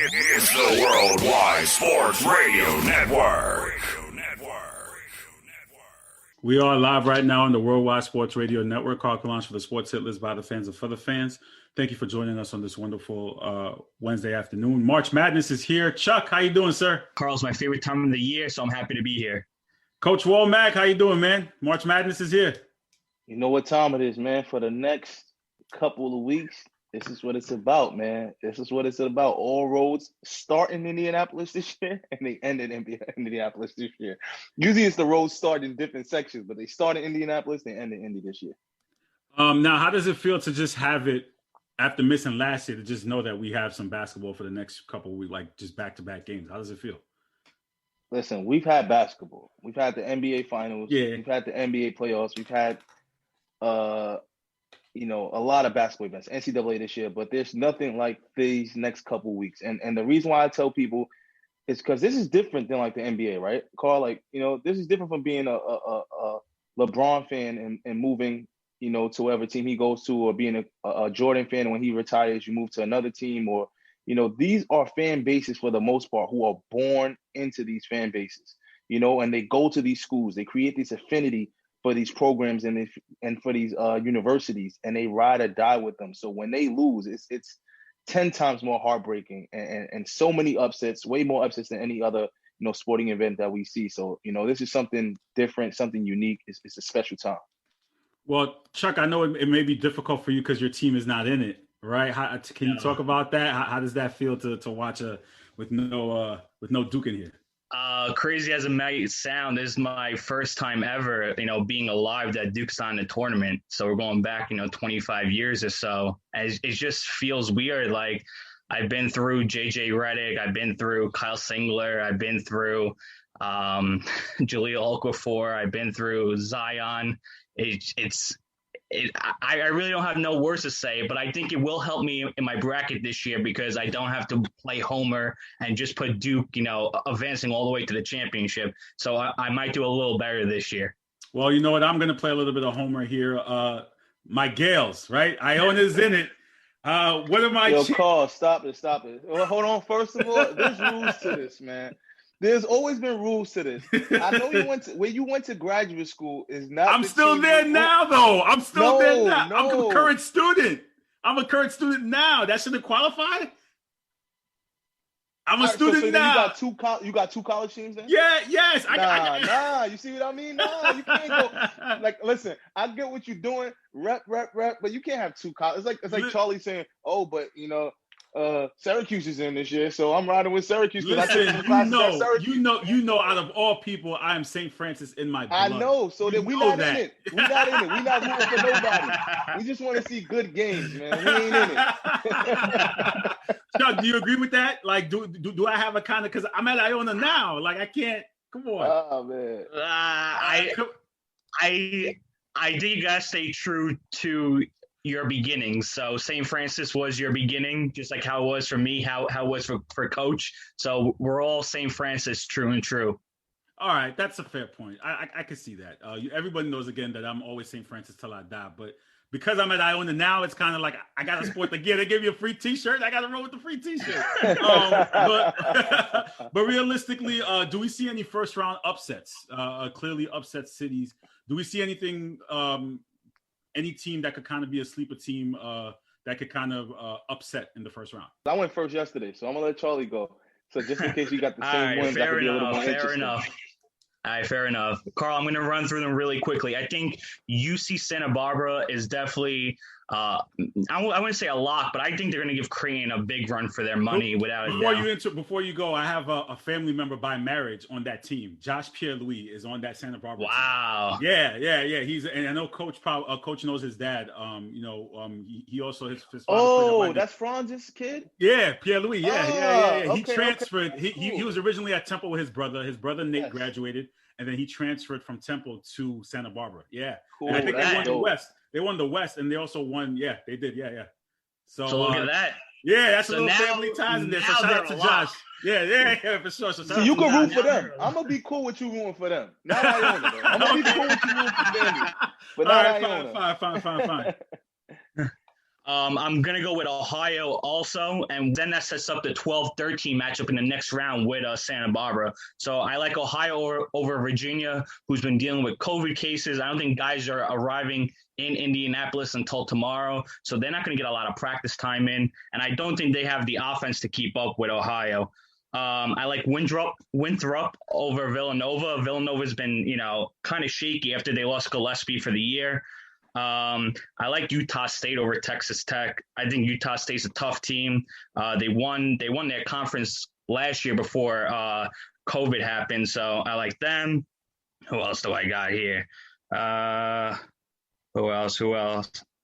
It's the Worldwide Sports Radio Network. We are live right now on the Worldwide Sports Radio Network. Carl Kalanch for the Sports Hit List by the fans and for the fans. Thank you for joining us on this wonderful Wednesday afternoon. March Madness is here. Chuck, how you doing, sir? Carl's my favorite time of the year, so I'm happy to be here. Coach Womack, how you doing, man? March Madness is here. You know what time it is, man. For the next couple of weeks, this is what it's about, man. This is what it's about. All roads start in Indianapolis this year, and they end in Indianapolis this year. Usually it's the roads start in different sections, but they start in Indianapolis, they end in Indy this year. Now, how does it feel to just have it, after missing last year, to just know that we have some basketball for the next couple of weeks, like just back-to-back games? How does it feel? Listen, we've had basketball. We've had the NBA Finals. Yeah. We've had the NBA playoffs. We've had a lot of basketball events, NCAA this year, but there's nothing like these next couple weeks. And the reason why I tell people is because this is different than like the NBA, right? Carl, this is different from being a LeBron fan and moving, to whatever team he goes to, or being a Jordan fan, and when he retires, you move to another team, or, these are fan bases for the most part who are born into these fan bases, and they go to these schools, they create this affinity for these programs and for these universities, and they ride or die with them. So when they lose, it's 10 times more heartbreaking and so many upsets, way more upsets than any other sporting event that we see. So this is something different, something unique. It's a special time. Well, Chuck, I know it may be difficult for you because your team is not in it, right? Can you talk about that? How does that feel to watch with no Duke in here? Crazy as it might sound, this is my first time ever, being alive that Duke's not in the tournament. So we're going back, 25 years or so. It just feels weird. Like, I've been through JJ Redick, I've been through Kyle Singler, I've been through Jahlil Okafor, I've been through Zion. I really don't have no words to say, but I think it will help me in my bracket this year because I don't have to play homer and just put Duke, advancing all the way to the championship. So I might do a little better this year. Well, you know what? I'm going to play a little bit of homer here. My Gales, right? Iona's in it. What am I? Carl, stop it. Well, hold on. First of all, there's rules to this, man. There's always been rules to this. I know where you went to graduate school is not. I'm still there now, though. I'm still there now. No. I'm a current student. Now. That shouldn't qualify. I'm a student now. You got two college teams then? Yeah. Yes. Nah. You see what I mean? Nah, you can't go. Like, listen, I get what you're doing. Rep. But you can't have two college. It's like Charlie saying, "Oh, but Syracuse is in this year, so I'm riding with Syracuse." Listen, you know, out of all people, I am St. Francis in my blood. I know. So then we're not in it. We're not in it. We're not rooting for nobody. We just want to see good games, man. We ain't in it. Chuck, do you agree with that? Like, do I have a kind of, because I'm at Iona now. Like, I can't. Come on. Oh man. I think you gotta stay true to your beginnings. So St. Francis was your beginning, just like how it was for me, how it was for Coach. So we're all St. Francis, true and true. All right, that's a fair point. I can see that. Everybody knows, again, that I'm always St. Francis till I die. But because I'm at Iona now, it's kind of like I got to sport the gear. They give you a free T-shirt. I got to roll with the free T-shirt. But realistically, do we see any first-round upsets, clearly upset cities? Do we see anything any team that could kind of be a sleeper team that could kind of upset in the first round? I went first yesterday, so I'm going to let Charlie go. So just in case you got the same ones, that could be a little more interesting. All right, fair enough. Carl, I'm going to run through them really quickly. I think UC Santa Barbara is definitely I wouldn't say a lock, but I think they're going to give Creighton a big run for their money without a doubt. Before you go, I have a family member by marriage on that team. Josh Pierre-Louis is on that Santa Barbara team. Yeah. And I know Coach knows his dad. He also his father. Oh, that's Franz's kid? Yeah, Pierre-Louis. Yeah. He Okay, transferred. okay. He was originally at Temple with his brother. His brother Nate graduated, and then he transferred from Temple to Santa Barbara. Yeah. Cool. And I think they won the West. They won the West, and they also won. Yeah, they did. Yeah. So look at that. Yeah, that's a little family ties in there. So shout out to Josh. Yeah, for sure. So you can root for them. I'm gonna be cool with you rooting for them. Not Iona, though. I'm gonna be cool with you rooting for family, but not Iona. Fine. I'm going to go with Ohio also, and then that sets up the 12-13 matchup in the next round with Santa Barbara. So I like Ohio over Virginia, who's been dealing with COVID cases. I don't think guys are arriving in Indianapolis until tomorrow, so they're not going to get a lot of practice time in, and I don't think they have the offense to keep up with Ohio. I like Winthrop over Villanova. Villanova's been, kind of shaky after they lost Gillespie for the year. I like Utah State over Texas Tech. I think Utah State's a tough team. They won their conference last year before COVID happened, so I like them. Who else do I got here? Who else?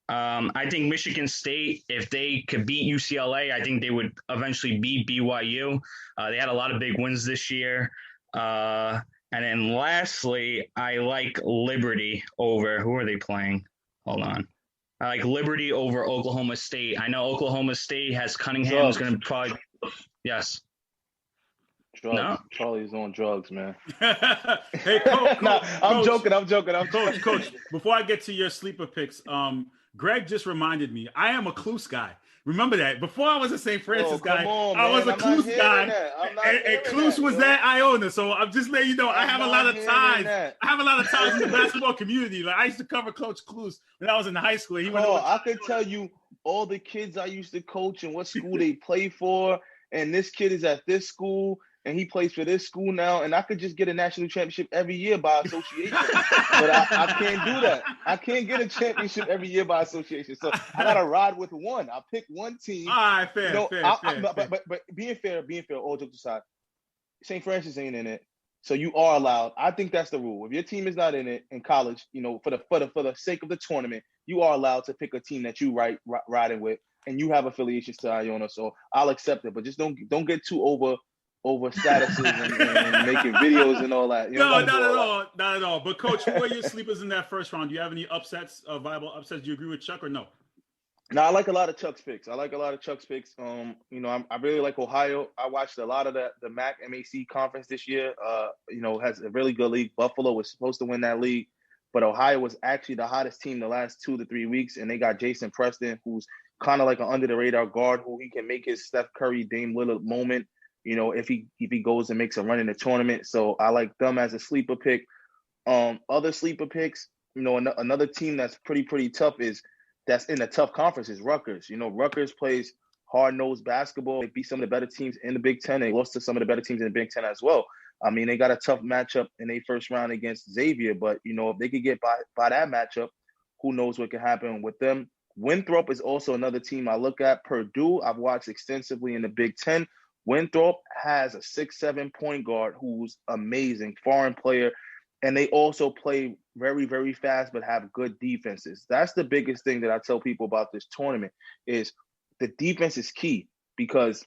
I think Michigan State, if they could beat UCLA, I think they would eventually beat BYU. They had a lot of big wins this year. And then lastly, I like Liberty over, who are they playing? Hold on. I like Liberty over Oklahoma State. I know Oklahoma State has Cunningham is going to probably – yes. Drugs. No? Charlie's on drugs, man. Hey, coach, I'm joking. Coach, before I get to your sleeper picks, Greg just reminded me, I am a Cluse guy. Remember that. Before I was a St. Francis guy, I was a Cluse guy. And Cluse was at Iona. So I'm just letting you know, I have a lot of ties. I have a lot of ties in the basketball community. Like I used to cover Coach Cluse when I was in high school. I could tell you all the kids I used to coach and what school they play for. And this kid is at this school. And he plays for this school now, and I could just get a national championship every year by association. But I can't do that. I can't get a championship every year by association. So I got to ride with one. I pick one team. All right, fair. But being fair, all jokes aside, St. Francis ain't in it. So you are allowed. I think that's the rule. If your team is not in it in college, for the sake of the tournament, you are allowed to pick a team that you riding with, and you have affiliations to Iona. So I'll accept it. But just don't get too over statuses and making videos and all that. Not at all. But Coach, who are your sleepers in that first round? Do you have any upsets, viable upsets? Do you agree with Chuck or no? No, I like a lot of Chuck's picks. I really like Ohio. I watched a lot of the MAC conference this year. Has a really good league. Buffalo was supposed to win that league, but Ohio was actually the hottest team the last 2 to 3 weeks, and they got Jason Preston, who's kind of like an under the radar guard who he can make his Steph Curry, Dame Lillard moment. If he goes and makes a run in the tournament. So I like them as a sleeper pick. Other sleeper picks, another team that's pretty tough that's in a tough conference is Rutgers. Rutgers plays hard-nosed basketball. They beat some of the better teams in the Big Ten. They lost to some of the better teams in the Big Ten as well. I mean, they got a tough matchup in their first round against Xavier, but, if they could get by that matchup, who knows what could happen with them. Winthrop is also another team I look at. Purdue, I've watched extensively in the Big Ten. Winthrop has a 6'7" point guard who's amazing, foreign player, and they also play very, very fast but have good defenses. That's the biggest thing that I tell people about this tournament is the defense is key because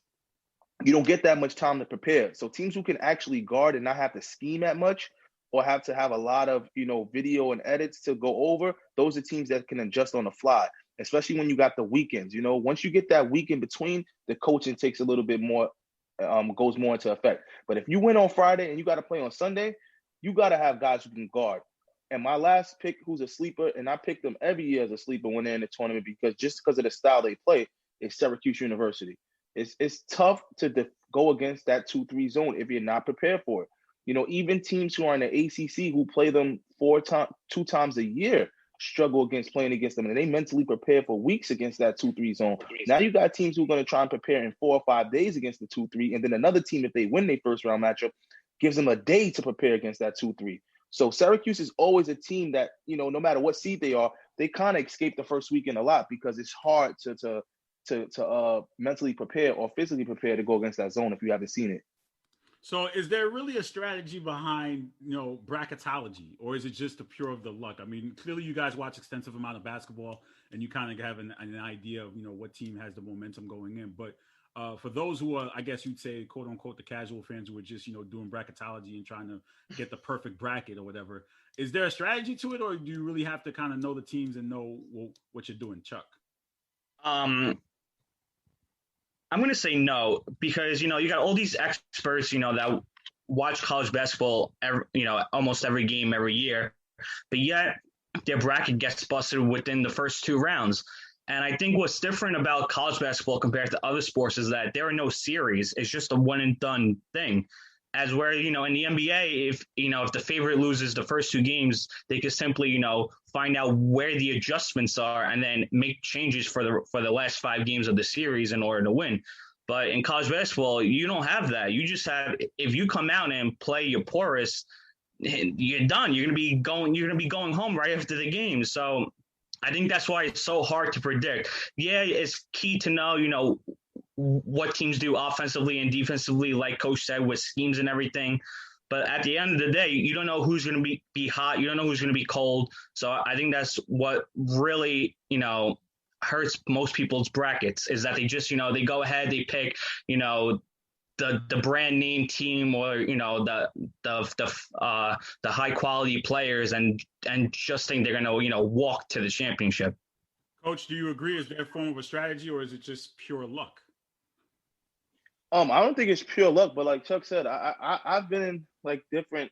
you don't get that much time to prepare. So teams who can actually guard and not have to scheme that much or have to have a lot of, video and edits to go over, those are teams that can adjust on the fly, especially when you got the weekends. Once you get that week in between, the coaching takes a little bit more goes more into effect. But if you win on Friday and you got to play on Sunday, you got to have guys who can guard. And my last pick, who's a sleeper, and I pick them every year as a sleeper when they're in the tournament because of the style they play, is Syracuse University. It's tough to go against that 2-3 zone if you're not prepared for it. Even teams who are in the ACC who play them 2 times a year struggle playing against them, and they mentally prepare for weeks against that 2-3 zone. Now you got teams who are going to try and prepare in 4 or 5 days against the 2-3, and then another team, if they win their first round matchup, gives them a day to prepare against that 2-3. So Syracuse is always a team that, no matter what seed they are, they kind of escape the first weekend a lot because it's hard to mentally prepare or physically prepare to go against that zone if you haven't seen it. So is there really a strategy behind, bracketology, or is it just the pure of the luck? I mean, clearly you guys watch extensive amount of basketball and you kind of have an idea of, what team has the momentum going in. But for those who are, I guess you'd say, quote unquote, the casual fans who are just, doing bracketology and trying to get the perfect bracket or whatever, is there a strategy to it, or do you really have to kind of know the teams and know what you're doing, Chuck? I'm going to say no, because, you got all these experts, that watch college basketball, almost every game every year, but yet their bracket gets busted within the first 2 rounds. And I think what's different about college basketball compared to other sports is that there are no series. It's just a one and done thing. As where, in the NBA, if the favorite loses the first two games, they can simply, find out where the adjustments are and then make changes for the last 5 games of the series in order to win. But in college basketball, you don't have that. You just have, if you come out and play your poorest, you're done. You're gonna be going home right after the game. So I think that's why it's so hard to predict. Yeah, it's key to know, what teams do offensively and defensively, like Coach said, with schemes and everything. But at the end of the day, you don't know who's going to be hot. You don't know who's going to be cold. So I think that's what really, hurts most people's brackets is that they just, they go ahead, they pick, the brand name team or, the high quality players and just think they're going to, walk to the championship. Coach, do you agree? Is there a form of a strategy or is it just pure luck? I don't think it's pure luck, but like Chuck said, I've been in like different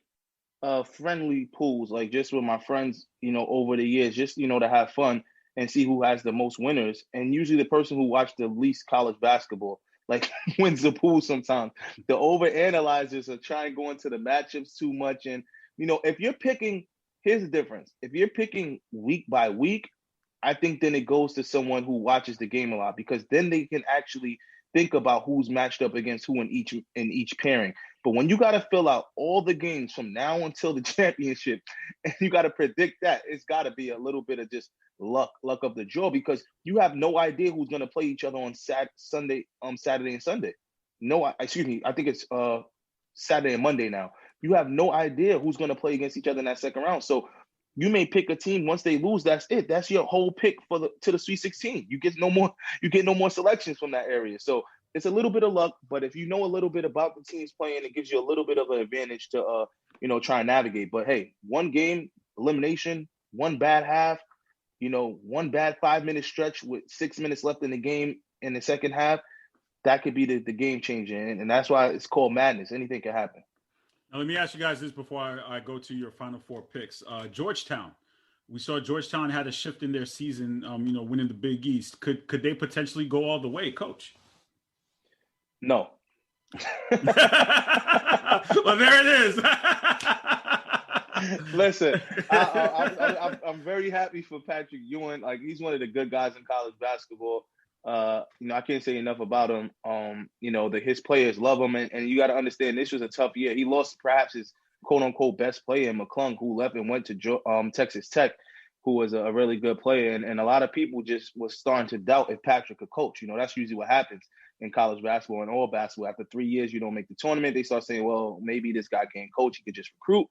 friendly pools, like just with my friends, over the years, just to have fun and see who has the most winners. And usually the person who watched the least college basketball like wins the pool sometimes. The overanalyzers are trying to go into the matchups too much. And if you're picking, here's the difference. If you're picking week by week, I think then it goes to someone who watches the game a lot because then they can actually think about who's matched up against who in each pairing. But when you got to fill out all the games from now until the championship, and you got to predict that, it's got to be a little bit of just luck of the draw because you have no idea who's going to play each other on Saturday and Sunday. I think it's Saturday and Monday now. You have no idea who's going to play against each other in that second round. So you may pick a team once they lose. That's it. That's your whole pick to the Sweet 16. You get no more selections from that area. So it's a little bit of luck, but if you know a little bit about the teams playing, it gives you a little bit of an advantage to try and navigate. But hey, one game elimination, one bad half, one bad 5-minute stretch with 6 minutes left in the game in the second half, that could be the game changer, and that's why it's called madness. Anything can happen. Now, let me ask you guys this before I go to your Final Four picks. Georgetown. We saw Georgetown had a shift in their season, winning the Big East. Could they potentially go all the way, Coach? No. Well, there it is. Listen, I'm very happy for Patrick Ewing. Like, he's one of the good guys in college basketball. I can't say enough about him. His players love him, and you got to understand this was a tough year. He lost perhaps his quote unquote best player in McClung, who left and went to Texas Tech, who was a really good player. And a lot of people just was starting to doubt if Patrick could coach. That's usually what happens in college basketball and all basketball. After 3 years, you don't make the tournament. They start saying, well, maybe this guy can't coach. He could just recruit.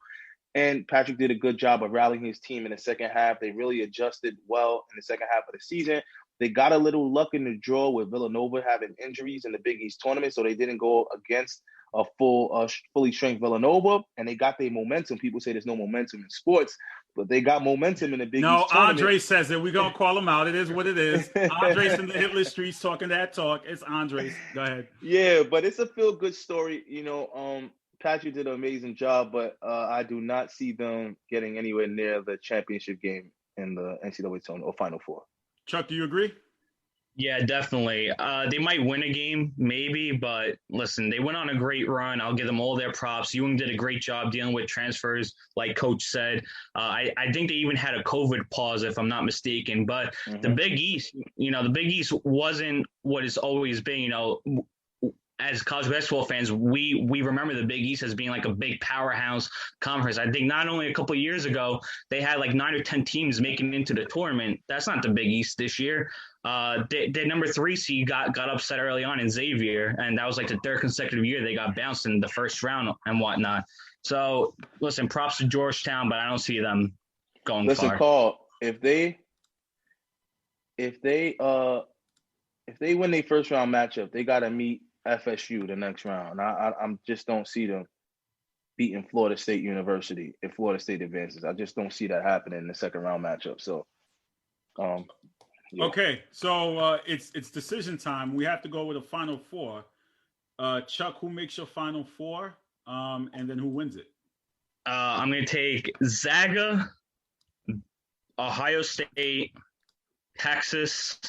And Patrick did a good job of rallying his team in the second half. They really adjusted well in the second half of the season. They got a little luck in the draw with Villanova having injuries in the Big East tournament, so they didn't go against a fully strength Villanova, and they got their momentum. People say there's no momentum in sports, but they got momentum in the Big East tournament. Andre says it. We're going to call him out. It is what it is. Andre's in the Hitler streets talking that talk. It's Andres. Go ahead. Yeah, but it's a feel-good story. Patrick did an amazing job, but I do not see them getting anywhere near the championship game in the NCAA tournament or Final Four. Chuck, do you agree? Yeah, definitely. They might win a game, maybe, but listen, they went on a great run. I'll give them all their props. Ewing did a great job dealing with transfers, like Coach said. I think they even had a COVID pause, if I'm not mistaken. But the Big East, the Big East wasn't what it's always been. As college basketball fans, we remember the Big East as being like a big powerhouse conference. I think not only a couple of years ago, they had like 9 or 10 teams making it into the tournament. That's not the Big East this year. Their number 3 seed got upset early on in Xavier, and that was like the 3rd consecutive year they got bounced in the first round and whatnot. So, listen, props to Georgetown, but I don't see them going far. Listen, Carl, if they win their first round matchup, they got to meet FSU the next round. I just don't see them beating Florida State University if Florida State advances. I just don't see that happening in the second round matchup. So, yeah. Okay, so it's decision time. We have to go with a Final Four. Chuck, who makes your Final Four, and then who wins it? I'm going to take Zaga, Ohio State, Texas,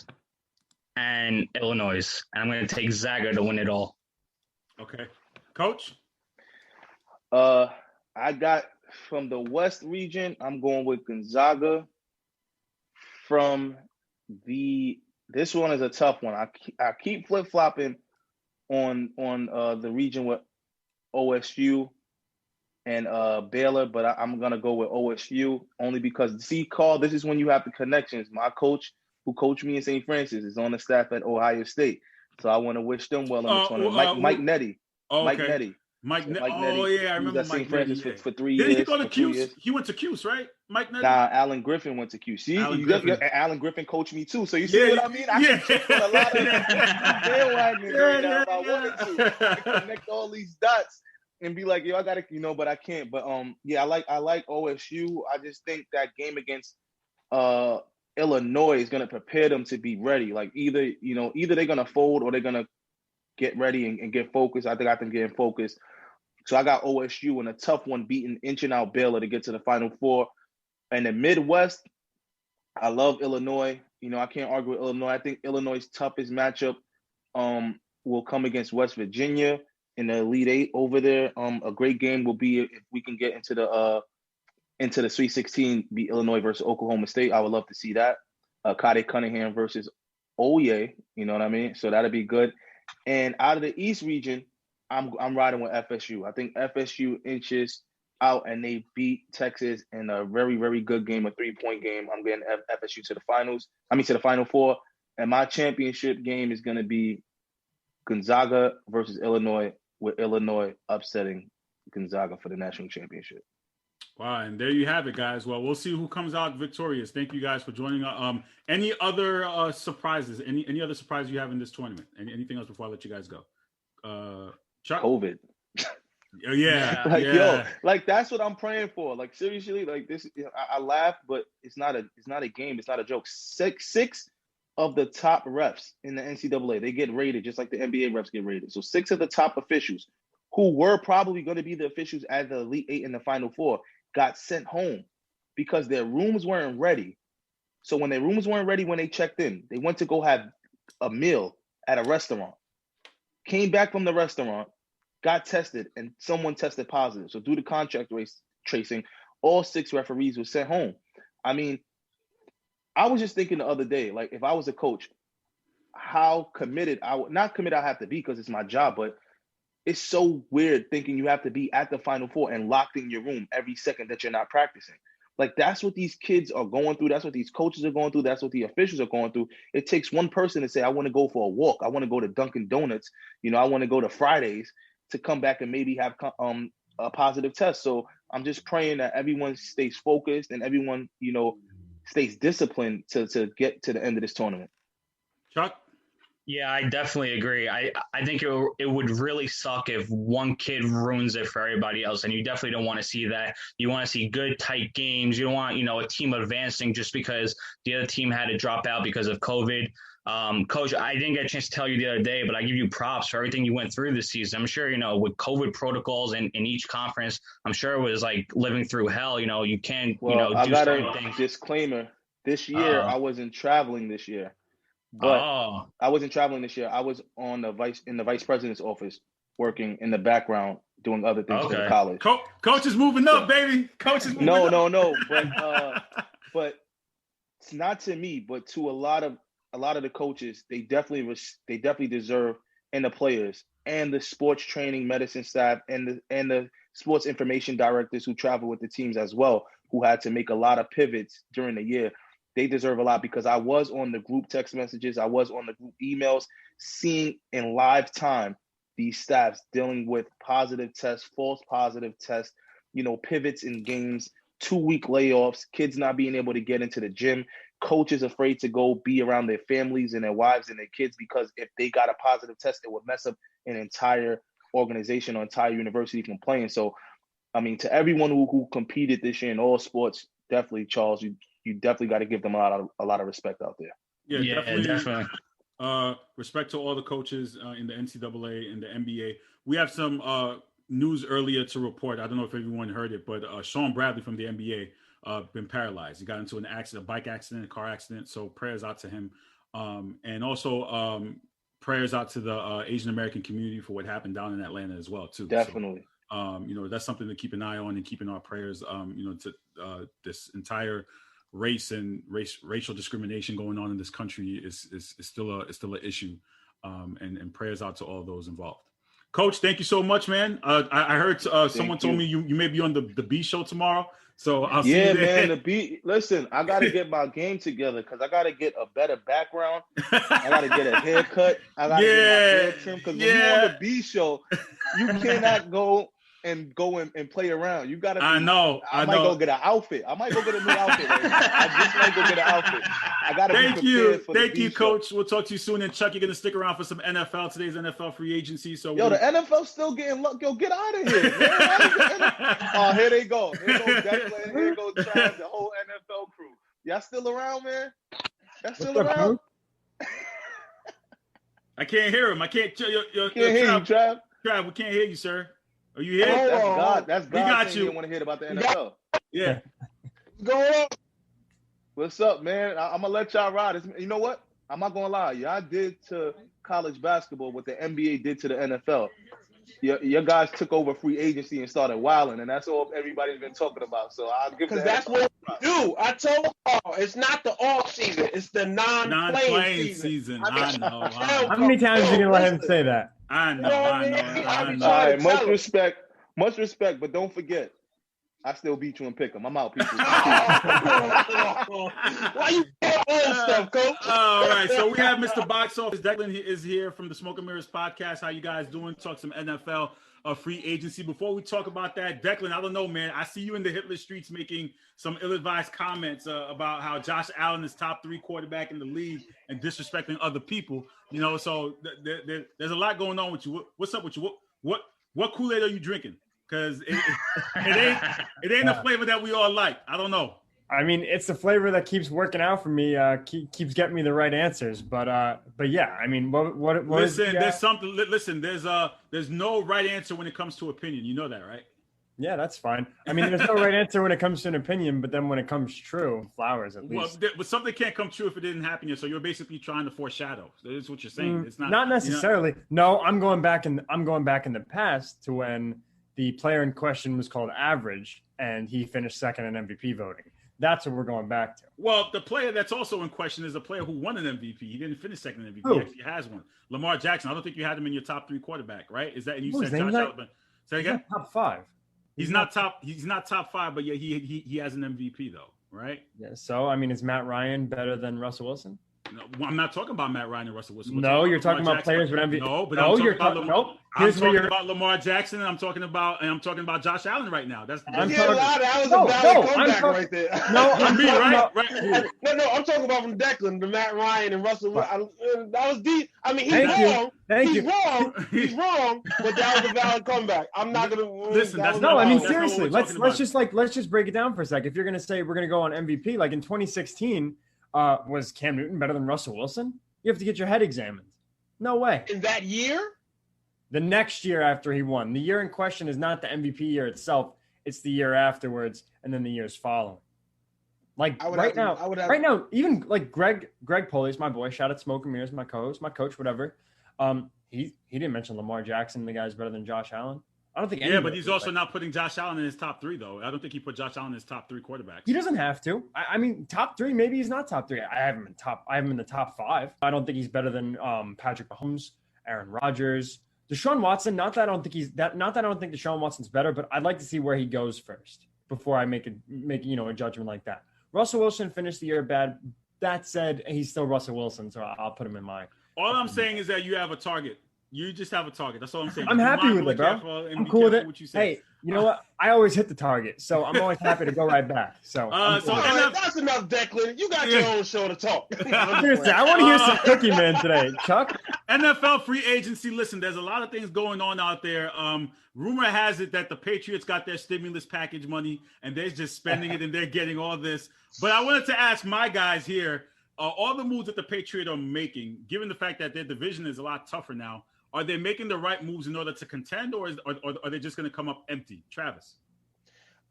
and Illinois. And I'm going to take Zaga to win it all. Okay. Coach? I got from the West region, I'm going with Gonzaga. From this one is a tough one. I keep flip-flopping on the region with OSU and Baylor, but I'm gonna go with OSU only because Carl, this is when you have the connections. My coach, who coached me in St. Francis, is on the staff at Ohio State, so I want to wish them well in the tournament. Mike Nettie. Oh, Mike okay. Nettie. Mike Nettie. Oh yeah, I He was remember at Mike St. Francis Nettie, for 3 Did years. he go to for 2 Cuse? years. He went to Cuse, right? Mike Nettie? Nah, Alan Griffin went to Cuse. See, Alan Griffin coached me too. So you see what I mean? I can jump on a lot of bandwagons right now if I wanted to. I can connect all these dots and be like, yo, I gotta, but I can't. But yeah, I like OSU. I just think that game against Illinois is gonna prepare them to be ready. Like either they're gonna fold or they're gonna get ready and get focused. I think I can get in focus. So I got OSU in a tough one, inching out Baylor to get to the Final Four. And the Midwest, I love Illinois. I can't argue with Illinois. I think Illinois' toughest matchup will come against West Virginia in the Elite Eight over there. A great game will be if we can get into the Sweet 16, be Illinois versus Oklahoma State. I would love to see that. Kade Cunningham versus Oye, you know what I mean? So that'd be good. And out of the East region, I'm riding with FSU. I think FSU inches out and they beat Texas in a very, very good game, a 3-point game. I'm getting FSU to the Final Four. And my championship game is going to be Gonzaga versus Illinois, with Illinois upsetting Gonzaga for the national championship. Wow, and there you have it, guys. Well, we'll see who comes out victorious. Thank you guys for joining us. Any other surprises? Any other surprise you have in this tournament? Anything else before I let you guys go? Chuck? COVID. Yeah. Yo, that's what I'm praying for. Like seriously, like this. I laugh, but it's not a game. It's not a joke. Six of the top refs in the NCAA, they get rated just like the NBA refs get rated. So 6 of the top officials, who were probably going to be the officials at the Elite Eight in the Final Four, got sent home because their rooms weren't ready. So when their rooms weren't ready when they checked in, they went to go have a meal at a restaurant, came back from the restaurant, got tested, and someone tested positive. So due to contact tracing, all 6 referees were sent home. I mean, I was just thinking the other day, like if I was a coach, how committed I have to be because it's my job, but it's so weird thinking you have to be at the Final Four and locked in your room every second that you're not practicing. Like that's what these kids are going through. That's what these coaches are going through. That's what the officials are going through. It takes one person to say, I want to go for a walk. I want to go to Dunkin' Donuts. I want to go to Fridays to come back and maybe have a positive test. So I'm just praying that everyone stays focused and everyone, stays disciplined to get to the end of this tournament. Chuck? Yeah, I definitely agree. I think it would really suck if one kid ruins it for everybody else, and you definitely don't want to see that. You want to see good, tight games. You don't want, a team advancing just because the other team had to drop out because of COVID. Coach, I didn't get a chance to tell you the other day, but I give you props for everything you went through this season. I'm sure, with COVID protocols in each conference, I'm sure it was like living through hell. You can't, I do got certain a things. disclaimer. This year, I wasn't traveling this year. But I wasn't traveling this year. I was in the vice president's office, working in the background, doing other things for the college. Coach is moving up, baby. Coach is moving up. No. But it's not to me, but to a lot of the coaches, they definitely deserve, and the players and the sports training medicine staff and the sports information directors who travel with the teams as well, who had to make a lot of pivots during the year. They deserve a lot because I was on the group text messages. I was on the group emails, seeing in live time these staffs dealing with positive tests, false positive tests, pivots in games, 2-week layoffs, kids not being able to get into the gym, coaches afraid to go be around their families and their wives and their kids because if they got a positive test, it would mess up an entire organization or entire university from playing. So, I mean, to everyone who competed this year in all sports, definitely, Charles, you definitely got to give them a lot of respect out there. Yeah, definitely. Respect to all the coaches in the NCAA and the NBA. We have some news earlier to report. I don't know if everyone heard it, but Sean Bradley from the NBA been paralyzed. He got into an accident, a bike accident, a car accident. So prayers out to him. And also prayers out to the Asian American community for what happened down in Atlanta as well, too. Definitely. So, that's something to keep an eye on and keep in our prayers, to this entire race and racial discrimination going on in this country is still an issue. And prayers out to all those involved. Coach, thank you so much, man. I heard someone told me you may be on the B show tomorrow. So I'll see you there. Man, the B. Listen, I got to get my game together because I got to get a better background. I got to get a haircut. I got to get my hair trimmed because when you're on the B show, you cannot go and play around. You got to. I know. I might go get an outfit. I might go get a new outfit. Right now. I just might go get an outfit. I got to. Thank you, Coach. We'll talk to you soon. And Chuck, you're gonna stick around for some NFL. Today's NFL free agency. So the NFL still getting luck. Yo, get out of here. Oh, here they go. Here goes Declan. Here goes Trav, the whole NFL crew. Y'all still around, man? Y'all still around? I can't hear him. I can't. Can't hear you, Trav. Trav, we can't hear you, sir. Are you here? That's God. That's God. We got you. You want to hear about the NFL? Yeah. Go on. What's up, man? I'm gonna let y'all ride. You know what? I'm not gonna lie. Y'all did to college basketball what the NBA did to the NFL. Your guys took over free agency and started wilding, and that's all everybody's been talking about. So I'll give because that's what we do. I told y'all it's not the off season; it's the non-playing season. I know. How many times are you gonna let him say that? I know. All right, much respect, but don't forget, I still beat you and pick 'em. I'm out, people. Why you old stuff, Coach? All right, so we have Mr. Box Office. Declan is here from the Smoke and Mirrors podcast. How you guys doing? Talk some NFL free agency. Before we talk about that, Declan, I don't know, man. I see you in the Hitler streets making some ill-advised comments about how Josh Allen is top 3 quarterback in the league and disrespecting other people. So there's a lot going on with you. What's up with you? What Kool-Aid are you drinking? Because it ain't a flavor that we all like. I don't know. I mean, it's the flavor that keeps working out for me. Keeps getting me the right answers. But yeah, I mean, what listen, is, there's something. Listen, there's no right answer when it comes to opinion. You know that, right? Yeah, that's fine. I mean, there's no right answer when it comes to an opinion, but then when it comes true, flowers at least. Well, but something can't come true if it didn't happen yet. So you're basically trying to foreshadow. That's what you're saying. It's not necessarily. No, I'm going back in the past to when the player in question was called Average, and he finished second in MVP voting. That's what we're going back to. Well, the player that's also in question is a player who won an MVP. He didn't finish second in MVP. Who? He actually has one. Lamar Jackson. I don't think you had him in your top 3 quarterback, right? Is that? And you Who's said name Josh that? Allen. Say again. Top 5. He's not top 5, but yeah, he has an MVP though, right? Yeah. So I mean, is Matt Ryan better than Russell Wilson? No, well, I'm not talking about Matt Ryan and Russell Wilson. No, you're talking about players with MVP. No, but I'm talking about Lamar Jackson, and I'm talking about Josh Allen right now. That was a valid comeback right there. No, I'm me, right? No, I'm talking about from Declan, the Matt Ryan and Russell. That was deep. I mean, he's wrong, but that was a valid comeback. I'm not gonna listen. I mean, seriously, let's just break it down for a sec. If you're gonna say we're gonna go on MVP, like in 2016. Was Cam Newton better than Russell Wilson? You have to get your head examined. No way. In that year? The next year after he won. The year in question is not the MVP year itself. It's the year afterwards and then the years following. Like right now, even like Greg Polius, my boy, shout out Smoke and Mirrors, my co-host, my coach, whatever. He didn't mention Lamar Jackson, the guy's better than Josh Allen. I don't think. Yeah, but he's also not putting Josh Allen in his top 3, though. I don't think he put Josh Allen in his top 3 quarterbacks. He doesn't have to. I mean, top 3. Maybe he's not top 3. I have him in the top 5. I don't think he's better than Patrick Mahomes, Aaron Rodgers, Deshaun Watson. Not that I don't think Deshaun Watson's better, but I'd like to see where he goes first before I make a judgment like that. Russell Wilson finished the year bad. That said, he's still Russell Wilson, so I'll put him in my. All I'm saying is that you have a target. You just have a target. That's all I'm saying. I'm happy with it, bro. I'm cool with it. Hey, you know what? I always hit the target, so I'm always happy to go right back. So, that's enough, Declan. You got your own show to talk. Seriously, I want to hear some Cookie Man today, Chuck. NFL free agency. Listen, there's a lot of things going on out there. Rumor has it that the Patriots got their stimulus package money and they're just spending it and they're getting all this. But I wanted to ask my guys here, all the moves that the Patriots are making, given the fact that their division is a lot tougher now, are they making the right moves in order to contend, or are they just going to come up empty? Travis?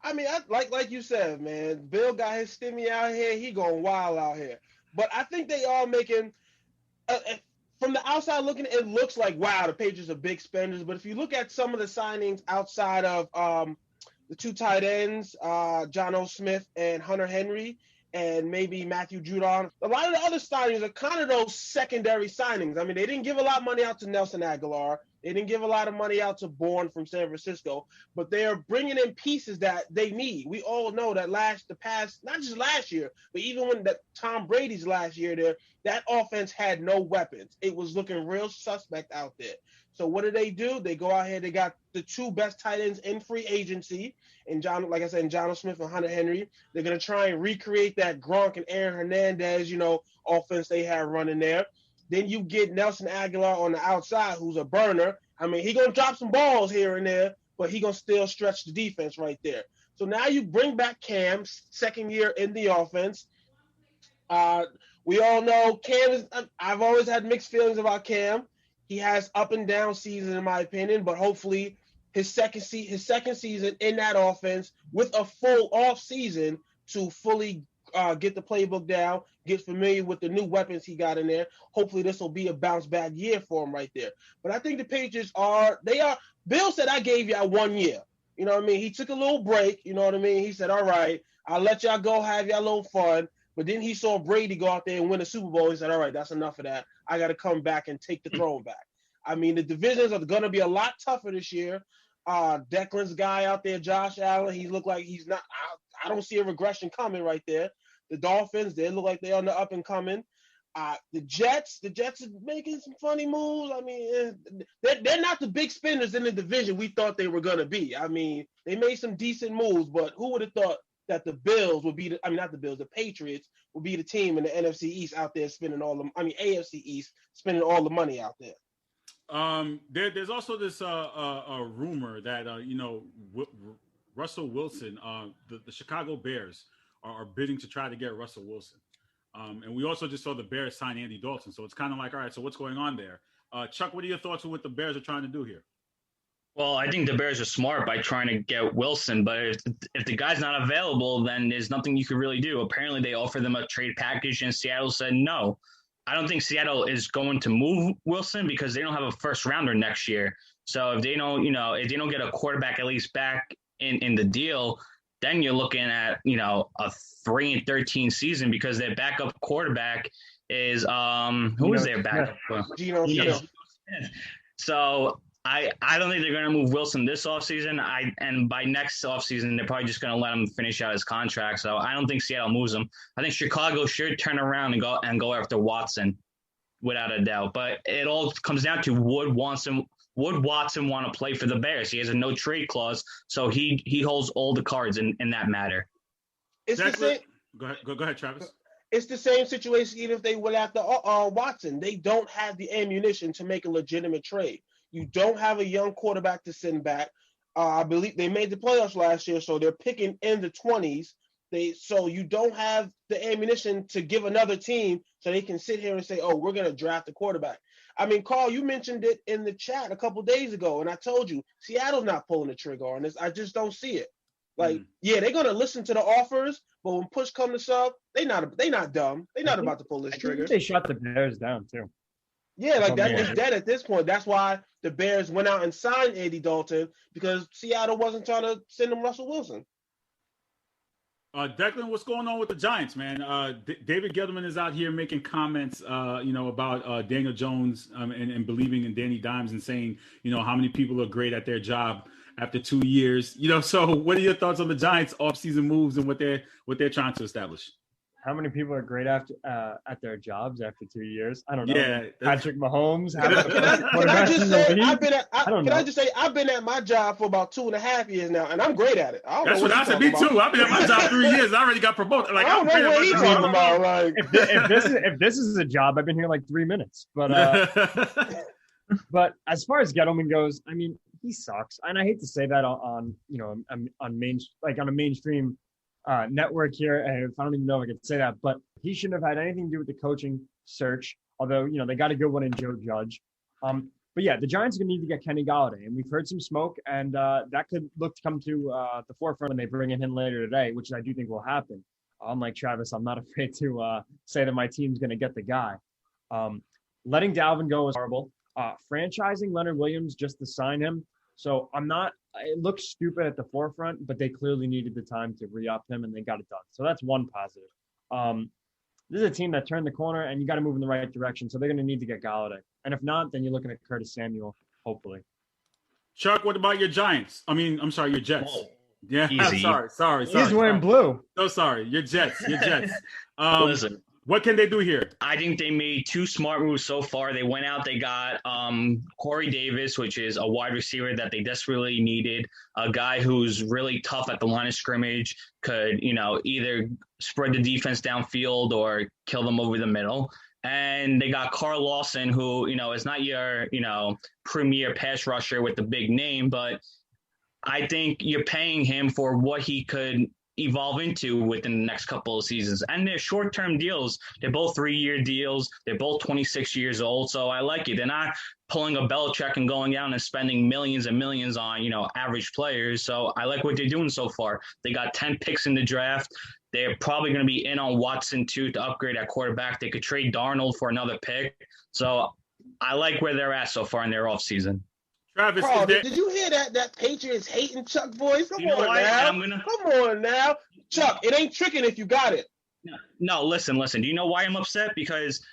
I mean, like you said, man, Bill got his stimmy out here. He going wild out here. But I think they are making from the outside looking, it looks like, wow, the Patriots are big spenders. But if you look at some of the signings outside of the two tight ends, John O. Smith and Hunter Henry, and maybe Matthew Judon, a lot of the other signings are kind of those secondary signings. I mean, they didn't give a lot of money out to Nelson Aguilar. They didn't give a lot of money out to Bourne from San Francisco, but they are bringing in pieces that they need. We all know that not just last year, but even when Tom Brady's last year there, that offense had no weapons. It was looking real suspect out there. So what do? They go out here. They got the two best tight ends in free agency, and John O. Smith and Hunter Henry. They're gonna try and recreate that Gronk and Aaron Hernandez, offense they have running there. Then you get Nelson Aguilar on the outside, who's a burner. I mean, he gonna drop some balls here and there, but he gonna still stretch the defense right there. So now you bring back Cam, second year in the offense. We all know Cam I've always had mixed feelings about Cam. He has up and down seasons, in my opinion, but hopefully his second season in that offense with a full off season to fully get the playbook down, get familiar with the new weapons he got in there. Hopefully this will be a bounce back year for him right there. But I think the Patriots Bill said, I gave y'all 1 year. You know what I mean? He took a little break. You know what I mean? He said, all right, I'll let y'all go have y'all a little fun. But then he saw Brady go out there and win a Super Bowl. He said, all right, that's enough of that. I got to come back and take the throne back. I mean, the divisions are going to be a lot tougher this year. Declan's guy out there, Josh Allen, he looked like he's not – I don't see a regression coming right there. The Dolphins, they look like they're on the up and coming. The Jets are making some funny moves. I mean, they're not the big spenders in the division we thought they were going to be. I mean, they made some decent moves, but who would have thought that the Bills would be the Patriots would be the team in the NFC East out there spending AFC East spending all the money out there. There's also this rumor that Russell Wilson, the Chicago Bears are bidding to try to get Russell Wilson. And we also just saw the Bears sign Andy Dalton. So it's kind of like, all right, so what's going on there? Chuck, what are your thoughts on what the Bears are trying to do here? Well, I think the Bears are smart by trying to get Wilson, but if the guy's not available, then there's nothing you could really do. Apparently, they offered them a trade package, and Seattle said no. I don't think Seattle is going to move Wilson because they don't have a first rounder next year. So if they don't, if they don't get a quarterback at least back in the deal, then you're looking at, a 3-13 season because their backup quarterback is who is their backup? Geno Smith. So I don't think they're going to move Wilson this offseason. And by next offseason, they're probably just going to let him finish out his contract. So I don't think Seattle moves him. I think Chicago should turn around and go after Watson, without a doubt. But it all comes down to would Watson want to play for the Bears? He has a no trade clause, so he holds all the cards in that matter. It's the same. Go ahead, Travis. It's the same situation even if they went after Watson. They don't have the ammunition to make a legitimate trade. You don't have a young quarterback to send back. I believe they made the playoffs last year, so they're picking in the 20s. So you don't have the ammunition to give another team so they can sit here and say, oh, we're going to draft a quarterback. I mean, Carl, you mentioned it in the chat a couple days ago, and I told you Seattle's not pulling the trigger on this. I just don't see it. Yeah, they're going to listen to the offers, but when push comes to shove, they not dumb. They're not about to pull this trigger. They shut the Bears down, too. Yeah, it's dead at this point. That's why the Bears went out and signed Andy Dalton because Seattle wasn't trying to send him Russell Wilson. Declan, what's going on with the Giants, man? David Gettleman is out here making comments, about Daniel Jones and believing in Danny Dimes and saying, how many people are great at their job after 2 years. So what are your thoughts on the Giants' offseason moves and what they're trying to establish? How many people are great at their jobs after 2 years? I don't know. Yeah, Patrick Mahomes. Can I just say I've been at my job for about 2.5 years now, and I'm great at it. That's what I said. Me too. I've been at my job 3 years. I already got promoted. Like, I don't know what he's talking about. Like, if this is a job, I've been here like 3 minutes. But but as far as Gettleman goes, I mean, he sucks, and I hate to say that on a mainstream network here, and I don't even know if I could say that, but he shouldn't have had anything to do with the coaching search. Although they got a good one in Joe Judge. But yeah, the Giants are going to need to get Kenny Galladay, and we've heard some smoke, and that could look to come to the forefront when they bring him in later today, which I do think will happen. Unlike Travis, I'm not afraid to say that my team's going to get the guy. Letting Dalvin go is horrible. Franchising Leonard Williams just to sign him. So it looks stupid at the forefront, but they clearly needed the time to re-up him, and they got it done. So that's one positive. This is a team that turned the corner, and you got to move in the right direction. So they're going to need to get Galladay. And if not, then you're looking at Curtis Samuel, hopefully. Chuck, what about your Giants? I'm sorry, your Jets. Whoa. Yeah, Easy. sorry. He's wearing blue. So sorry, your Jets. Listen, What can they do here? I think they made two smart moves so far. They went out, they got Corey Davis, which is a wide receiver that they desperately needed, a guy who's really tough at the line of scrimmage, could, either spread the defense downfield or kill them over the middle. And they got Carl Lawson, who, is not your, premier pass rusher with the big name, but I think you're paying him for what he could evolve into within the next couple of seasons. And they're short-term deals. They're both 3-year deals. They're both 26 years old. So I like it. They're not pulling a Belichick and going out and spending millions and millions on, average players. So I like what they're doing so far. They got 10 picks in the draft. They're probably going to be in on Watson, too, to upgrade at quarterback. They could trade Darnold for another pick. So I like where they're at so far in their offseason. Travis, Bro, did you hear that Patriots hating Chuck voice? Come on now. Chuck, it ain't tricking if you got it. No, listen. Do you know why I'm upset? Because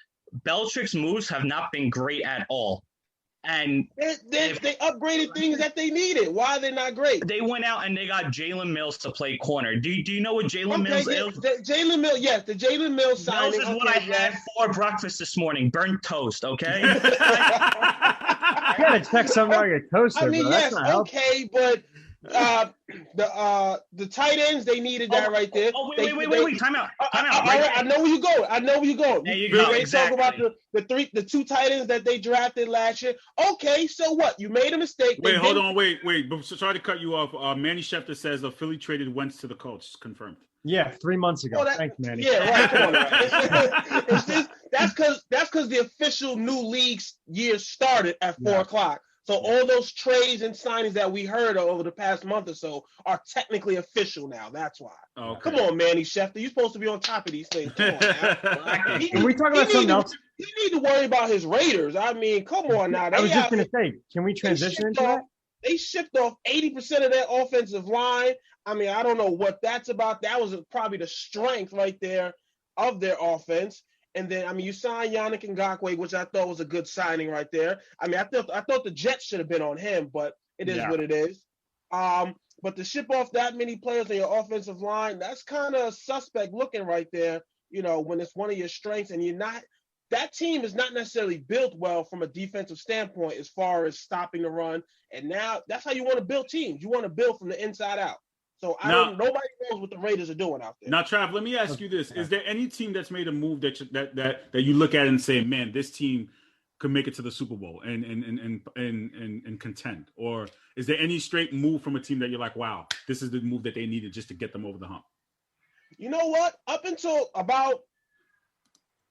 Belichick's moves have not been great at all. And they upgraded things that they needed. Why are they not great? They went out and they got Jalen Mills to play corner. Do you know what Jalen Mills is? Jalen Mills, yes, the Jalen Mills signing. Mills is what I had for breakfast this morning. Burnt toast, okay? You gotta check something on your toaster. I mean, bro. yes, okay, but the tight ends, they needed that right there. Oh, wait. Time out. I know where you going. There you go. Exactly. Talk about the two tight ends that they drafted last year. Okay, so what? You made a mistake. Hold on. Sorry to cut you off. Manny Schefter says Philly traded Wentz to the Colts. Confirmed. Yeah, 3 months ago. Thanks, Manny. Yeah, right. Come on, right. That's because the official new league year started at 4:00. So all those trades and signings that we heard over the past month or so are technically official now. That's why. Okay. Come on, Manny Schefter. You're supposed to be on top of these things. Come on now. Can we talk about something else? He need to worry about his Raiders. I mean, come on now. I was just going to say, can we transition into that? They shipped off 80% of their offensive line. I mean, I don't know what that's about. That was probably the strength right there of their offense. And then, I mean, you signed Yannick Ngakoue, which I thought was a good signing right there. I mean, I thought the Jets should have been on him, but it is what it is. But to ship off that many players on your offensive line, that's kind of suspect looking right there, when it's one of your strengths and that team is not necessarily built well from a defensive standpoint as far as stopping the run. And now that's how you want to build teams. You want to build from the inside out. So nobody knows what the Raiders are doing out there. Now, Trav, let me ask you this: is there any team that's made a move that you look at and say, "Man, this team could make it to the Super Bowl and contend"? Or is there any straight move from a team that you're like, "Wow, this is the move that they needed just to get them over the hump"? You know what? Up until about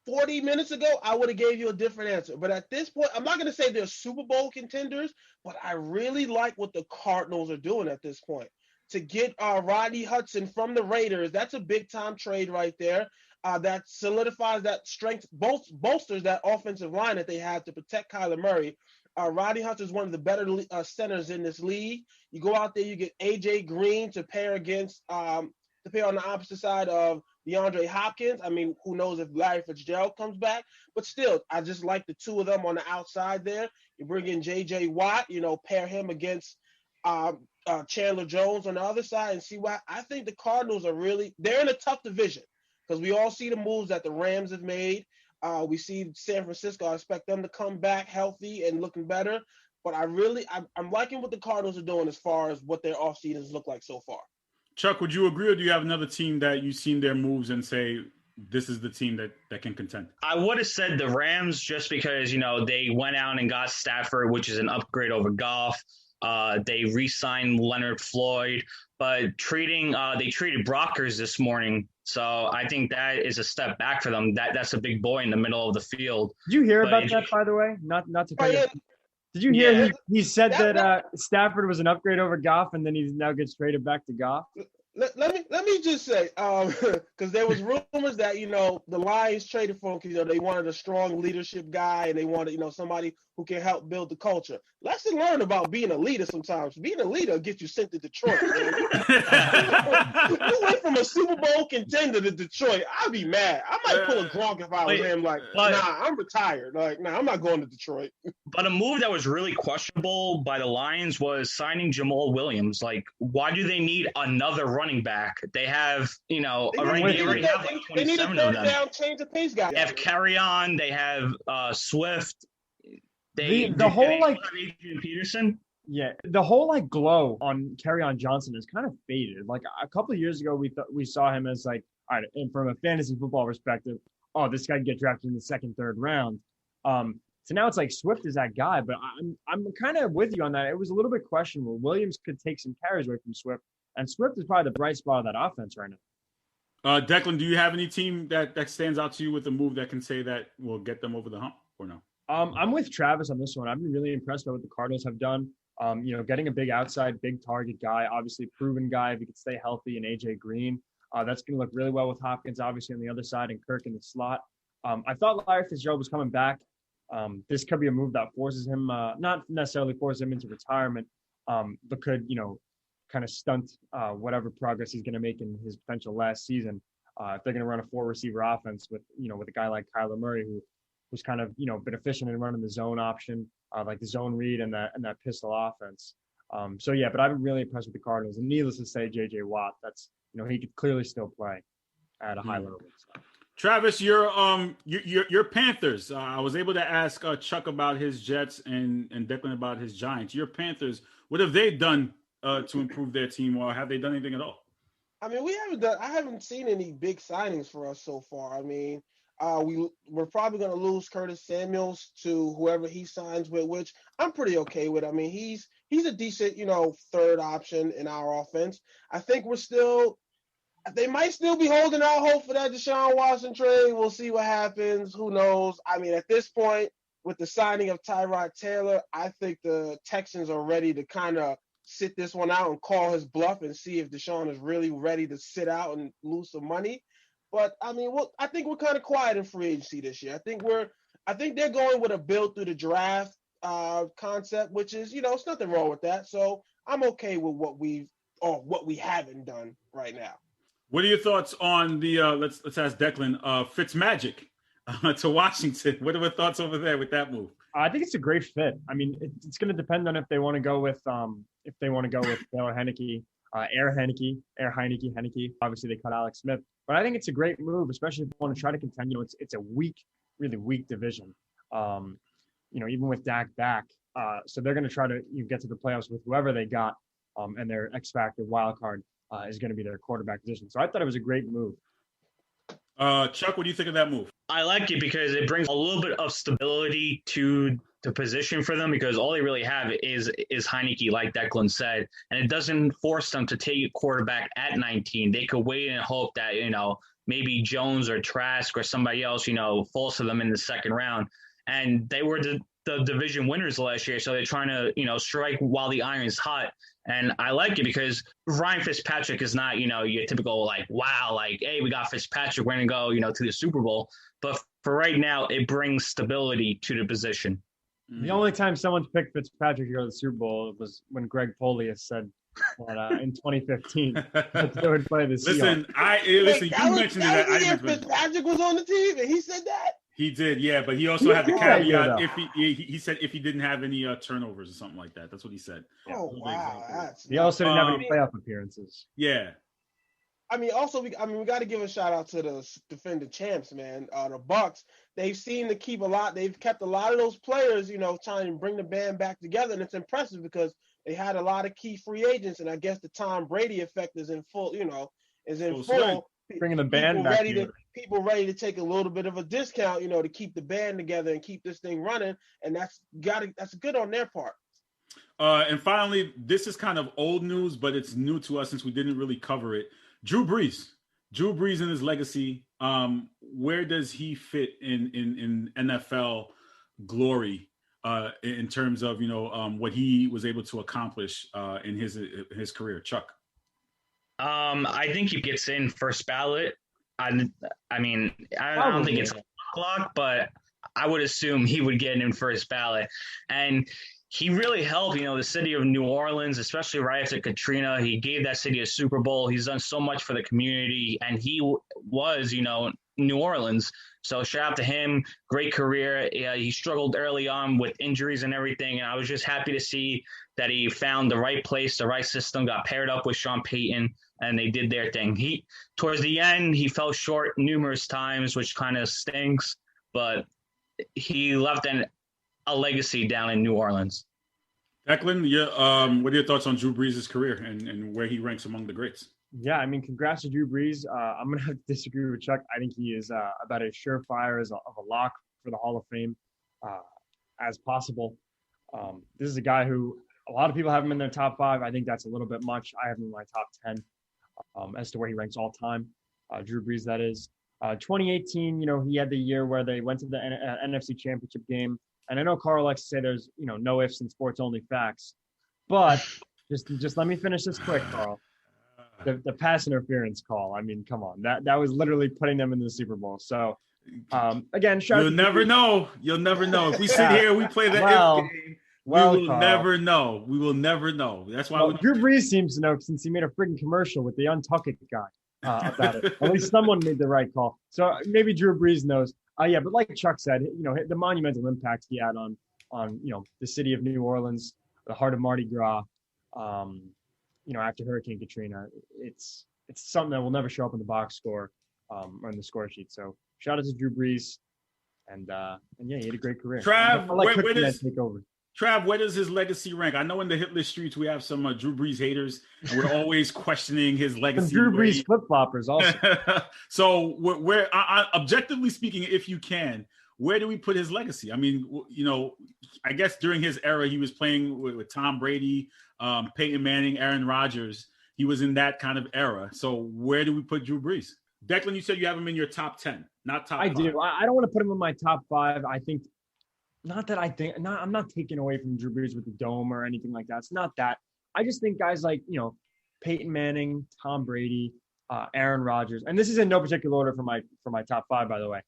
40 minutes ago, I would have gave you a different answer. But at this point, I'm not going to say they're Super Bowl contenders, but I really like what the Cardinals are doing at this point. To get Rodney Hudson from the Raiders, that's a big-time trade right there. That solidifies that strength, bolsters that offensive line that they have to protect Kyler Murray. Rodney Hudson is one of the better centers in this league. You go out there, you get A.J. Green to pair against to pair on the opposite side of DeAndre Hopkins. I mean, who knows if Larry Fitzgerald comes back. But still, I just like the two of them on the outside there. You bring in J.J. Watt, pair him against Chandler Jones on the other side and see why. I think the Cardinals they're in a tough division because we all see the moves that the Rams have made. We see San Francisco. I expect them to come back healthy and looking better. But I'm liking what the Cardinals are doing as far as what their offseasons look like so far. Chuck, would you agree, or do you have another team that you've seen their moves and say this is the team that can contend? I would have said the Rams just because, they went out and got Stafford, which is an upgrade over Goff. They re-signed Leonard Floyd, but they traded Brockers this morning. So I think that is a step back for them. That's a big boy in the middle of the field. Did you hear about that, by the way? Not to cut you. Did you hear Yeah. he said That- that Stafford was an upgrade over Goff, and then he now gets traded back to Goff? Let me just say, because there was rumors that the Lions traded for him because they wanted a strong leadership guy and they wanted somebody who can help build the culture. Lesson learned about being a leader. Sometimes being a leader gets you sent to Detroit. Man. You went from a Super Bowl contender to Detroit. I'd be mad. I might pull a Gronk if I was him. Like, but- nah, I'm retired. Like, nah, I'm not going to Detroit. But a move that was really questionable by the Lions was signing Jamal Williams. Like, why do they need another running back? They have, They a need, running they they already need, have that- like they need a 27 third of them. down, change the pace guy. They have Carry On. They have Swift. The whole, they like- have Adrian Peterson. Yeah, the whole glow on Kerryon Johnson is kind of faded. Like a couple of years ago, we saw him as like, all right, and from a fantasy football perspective, oh, this guy can get drafted in the second, third round. So now it's like Swift is that guy, but I'm kind of with you on that. It was a little bit questionable. Williams could take some carries away from Swift, and Swift is probably the bright spot of that offense right now. Declan, do you have any team that stands out to you with a move that can say that will get them over the hump or no? I'm with Travis on this one. I've been really impressed by what the Cardinals have done. Getting a big outside, big target guy, obviously proven guy. If he can stay healthy, and AJ Green, that's going to look really well with Hopkins, obviously on the other side, and Kirk in the slot. I thought Larry Fitzgerald was coming back. This could be a move that forces him, not necessarily forces him into retirement, but could, kind of stunt whatever progress he's going to make in his potential last season. If they're going to run a 4-receiver offense with a guy like Kyler Murray, who's kind of, been efficient in running the zone option, like the zone read and that pistol offense. But I've been really impressed with the Cardinals. And needless to say, J.J. Watt, that's, he could clearly still play at a high level. So. Travis, your Panthers. I was able to ask Chuck about his Jets and Declan about his Giants. Your Panthers, what have they done to improve their team, or have they done anything at all? I mean, I haven't seen any big signings for us so far. I mean, we're probably going to lose Curtis Samuels to whoever he signs with, which I'm pretty okay with. I mean, he's a decent, third option in our offense. I think they might still be holding out hope for that Deshaun Watson trade. We'll see what happens. Who knows? I mean, at this point, with the signing of Tyrod Taylor, I think the Texans are ready to kind of sit this one out and call his bluff and see if Deshaun is really ready to sit out and lose some money. But I mean, I think we're kind of quiet in free agency this year. I think they're going with a build through the draft concept, which is, it's nothing wrong with that. So I'm okay with what we haven't done right now. What are your thoughts on the let's ask Declan Fitzmagic to Washington? What are your thoughts over there with that move? I think it's a great fit. I mean, it's going to depend on if they want to go with Taylor Heineke, Air Heineke. Obviously, they cut Alex Smith, but I think it's a great move, especially if you want to try to contend. It's a really weak division. Even with Dak back, so they're going to try to get to the playoffs with whoever they got, and their X factor wild card is going to be their quarterback position. So I thought it was a great move. Chuck, what do you think of that move? I like it because it brings a little bit of stability to the position for them, because all they really have is Heineke, like Declan said, and it doesn't force them to take a quarterback at 19. They could wait and hope that, maybe Jones or Trask or somebody else, falls to them in the second round. And they were the division winners last year, so they're trying to, strike while the iron's hot. And I like it because Ryan Fitzpatrick is not, your typical wow, hey, we got Fitzpatrick, we're going to go, to the Super Bowl. But for right now, it brings stability to the position. The only time someone's picked Fitzpatrick to go to the Super Bowl was when Greg Polius said that in 2015 that they would play the Seahawks. Listen, you mentioned that. that. Fitzpatrick was on the team and he said that. He did, yeah, but he also had the Yeah, caveat yeah. if he said if he didn't have any turnovers or something like that. That's what he said. Oh wow, He also didn't have any Um, playoff appearances. Yeah. I mean, also, we got to give a shout out to the defending champs, man. The Bucks. They've seemed to keep they've kept a lot of those players, trying to bring the band back together, and it's impressive because they had a lot of key free agents, and I guess the Tom Brady effect is in full, swing. Bringing the band back together. People ready to take a little bit of a discount, to keep the band together and keep this thing running, and that's good on their part. And finally, this is kind of old news, but it's new to us since we didn't really cover it. Drew Brees and his legacy. Where does he fit in NFL glory? in terms of what he was able to accomplish in his career, Chuck? I think he gets in first ballot. I mean, I don't think it's a lock, but I would assume he would get in first ballot. And he really helped, the city of New Orleans, especially right after Katrina. He gave that city a Super Bowl. He's done so much for the community, and he was, New Orleans. So shout out to him. Great career. He struggled early on with injuries and everything, and I was just happy to see that he found the right place, the right system, got paired up with Sean Payton, and they did their thing. Towards the end, he fell short numerous times, which kind of stinks, but he left a legacy down in New Orleans. Declan, what are your thoughts on Drew Brees' career and where he ranks among the greats? Yeah, I mean, congrats to Drew Brees. I'm going to have to disagree with Chuck. I think he is about as surefire of a lock for the Hall of Fame as possible. This is a guy who a lot of people have him in their top 5. I think that's a little bit much. I have him in my top 10 as to where he ranks all time. Drew Brees, that is. 2018, he had the year where they went to the NFC Championship game. And I know Carl likes to say there's, no ifs and sports only facts. But just let me finish this quick, Carl. The pass interference call. I mean, come on. That was literally putting them into the Super Bowl. So, again, you'll never know. You'll never know. If we sit here, we play the if game. We will Carl, never know. We will never know. That's why Drew Brees seems to know since he made a freaking commercial with the Untuck It guy about it. At least someone made the right call. So maybe Drew Brees knows. Yeah, but like Chuck said, the monumental impact he had on the city of New Orleans, the heart of Mardi Gras. After Hurricane Katrina, it's something that will never show up in the box score or in the score sheet. So shout out to Drew Brees, and yeah, he had a great career. Trav, where does his legacy rank? I know in the hit list streets we have some Drew Brees haters, and we're always questioning his legacy. Some Drew Brees flip floppers also. So where objectively speaking, if you can, where do we put his legacy? I mean, I guess during his era, he was playing with Tom Brady, Peyton Manning, Aaron Rodgers. He was in that kind of era. So where do we put Drew Brees? Declan, you said you have him in your top 10, not top 5. I do. I don't want to put him in my top 5. I think, I'm not taking away from Drew Brees with the dome or anything like that. It's not that. I just think guys like, Peyton Manning, Tom Brady, Aaron Rodgers, and this is in no particular order for my top 5, by the way.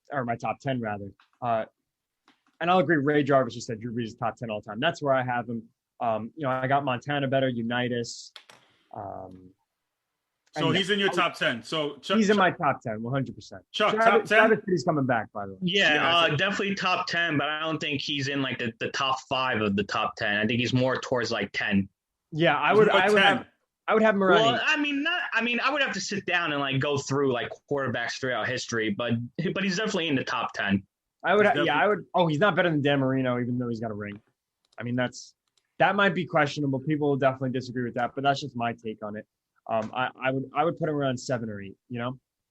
Or my top 10 rather. And I'll agree. Ray Jarvis just said Drew Brees is top 10 all time. That's where I have him. I got Montana better, Unitas. So he's in your top 10. So he's in my top 10, 100%. Chuck, top 10? Travis City's coming back, by the way. Yeah, definitely top 10, but I don't think he's in like the top 5 of the top 10. I think he's more towards like 10. Yeah, I would have him around. Well, I would have to sit down and like go through like quarterbacks throughout history, but he's definitely in the top 10. I would. Oh, he's not better than Dan Marino, even though he's got a ring. I mean, that might be questionable. People will definitely disagree with that, but that's just my take on it. I would put him around 7 or 8.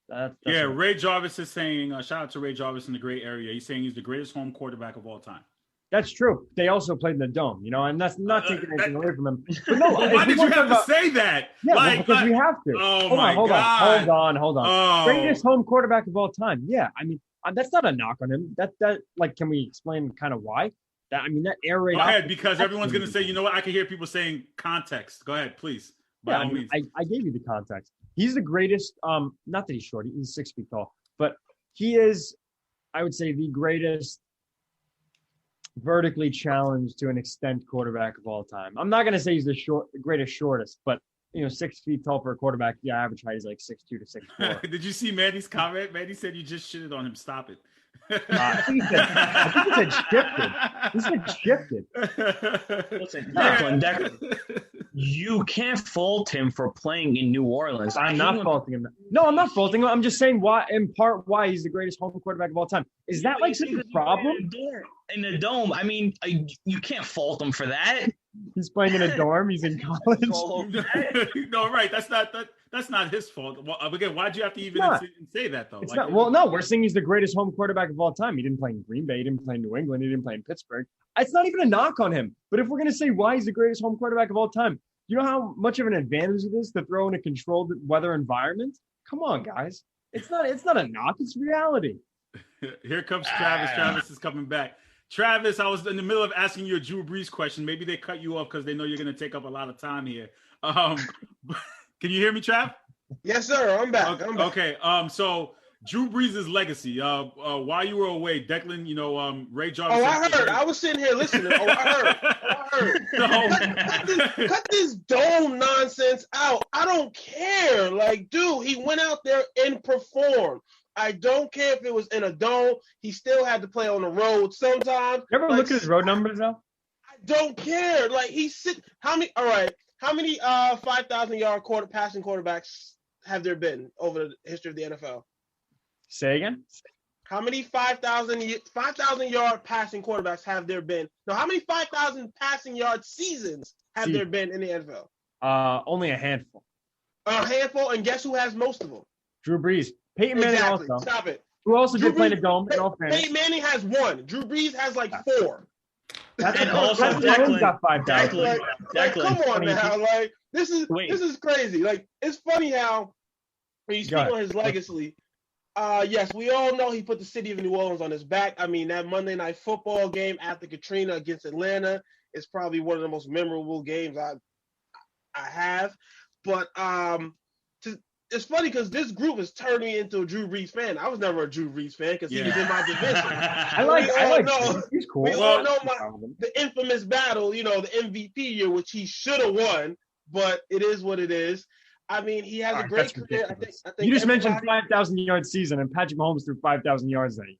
That's Ray Jarvis is saying. Shout out to Ray Jarvis in the Gray Area. He's saying he's the greatest home quarterback of all time. That's true. They also played in the dome, and that's not taking anything away from him. But no, why did you have to say that? Yeah, because we have to. Oh hold on. Oh. Greatest home quarterback of all time. Yeah, I mean that's not a knock on him. That can we explain kind of why? That air raid. Go ahead, because everyone's gonna say, I can hear people saying context. Go ahead, please. Yeah, I gave you the context. He's the greatest. Not that he's short. He's 6 feet tall, but he is, I would say, the greatest vertically challenged to an extent quarterback of all time. I'm not going to say he's the greatest shortest, but 6 feet tall for a quarterback. Yeah, average height is like 6'2" to 6'4". Did you see Manny's comment? Manny said you just shitted on him. Stop it. I think he said shifted. He said shifted. Listen, Declan, you can't fault him for playing in New Orleans. I'm not faulting him. No, I'm not faulting him. I'm just saying why he's the greatest home quarterback of all time. Is that like such a problem? In the dome, I mean, you can't fault him for that. He's playing in a dorm. He's in college. No, right. That's not his fault. Well, again, why'd you have to even say that though? We're saying he's the greatest home quarterback of all time. He didn't play in Green Bay. He didn't play in New England. He didn't play in Pittsburgh. It's not even a knock on him. But if we're going to say why he's the greatest home quarterback of all time, you know how much of an advantage it is to throw in a controlled weather environment? Come on, guys. It's not a knock. It's reality. Here comes Travis. Travis is coming back. Travis, I was in the middle of asking you a Drew Brees question. Maybe they cut you off because they know you're going to take up a lot of time here. Can you hear me, Trav? Yes, sir. I'm back. Okay. So Drew Brees' legacy. While you were away, Declan, Ray Jarvis. Oh, I heard. I was sitting here listening. Oh, I heard. Cut this dome nonsense out. I don't care. Like, dude, he went out there and performed. I don't care if it was in a dome. He still had to play on the road sometimes. You ever look at his road numbers though? I don't care. Like how many 5,000-yard passing quarterbacks have there been over the history of the NFL? Say again? How many 5,000-yard passing quarterbacks have there been? No, how many 5,000 passing yard seasons have there been in the NFL? Only a handful. A handful, and guess who has most of them? Drew Brees. Peyton Manning also. Stop it. Who also Drew did play in Brees- a dome. In all fairness. Peyton Manning has one. Drew Brees has like 4. And also Patrick Mahomes Declan. got 5,000. Like, Declan. come on now. Like, this is crazy. Like, it's funny how when you speak on his legacy, yes, we all know he put the city of New Orleans on his back. I mean, that Monday Night Football game after Katrina against Atlanta is probably one of the most memorable games I have. But it's funny because this group is turning me into a Drew Brees fan. I was never a Drew Brees fan because he was in my division. I like he's cool. We all know the infamous battle, the MVP year, which he should have won, but it is what it is. I mean, he has a great career. I think you just mentioned 5,000-yard season, and Patrick Mahomes threw 5,000 yards that year.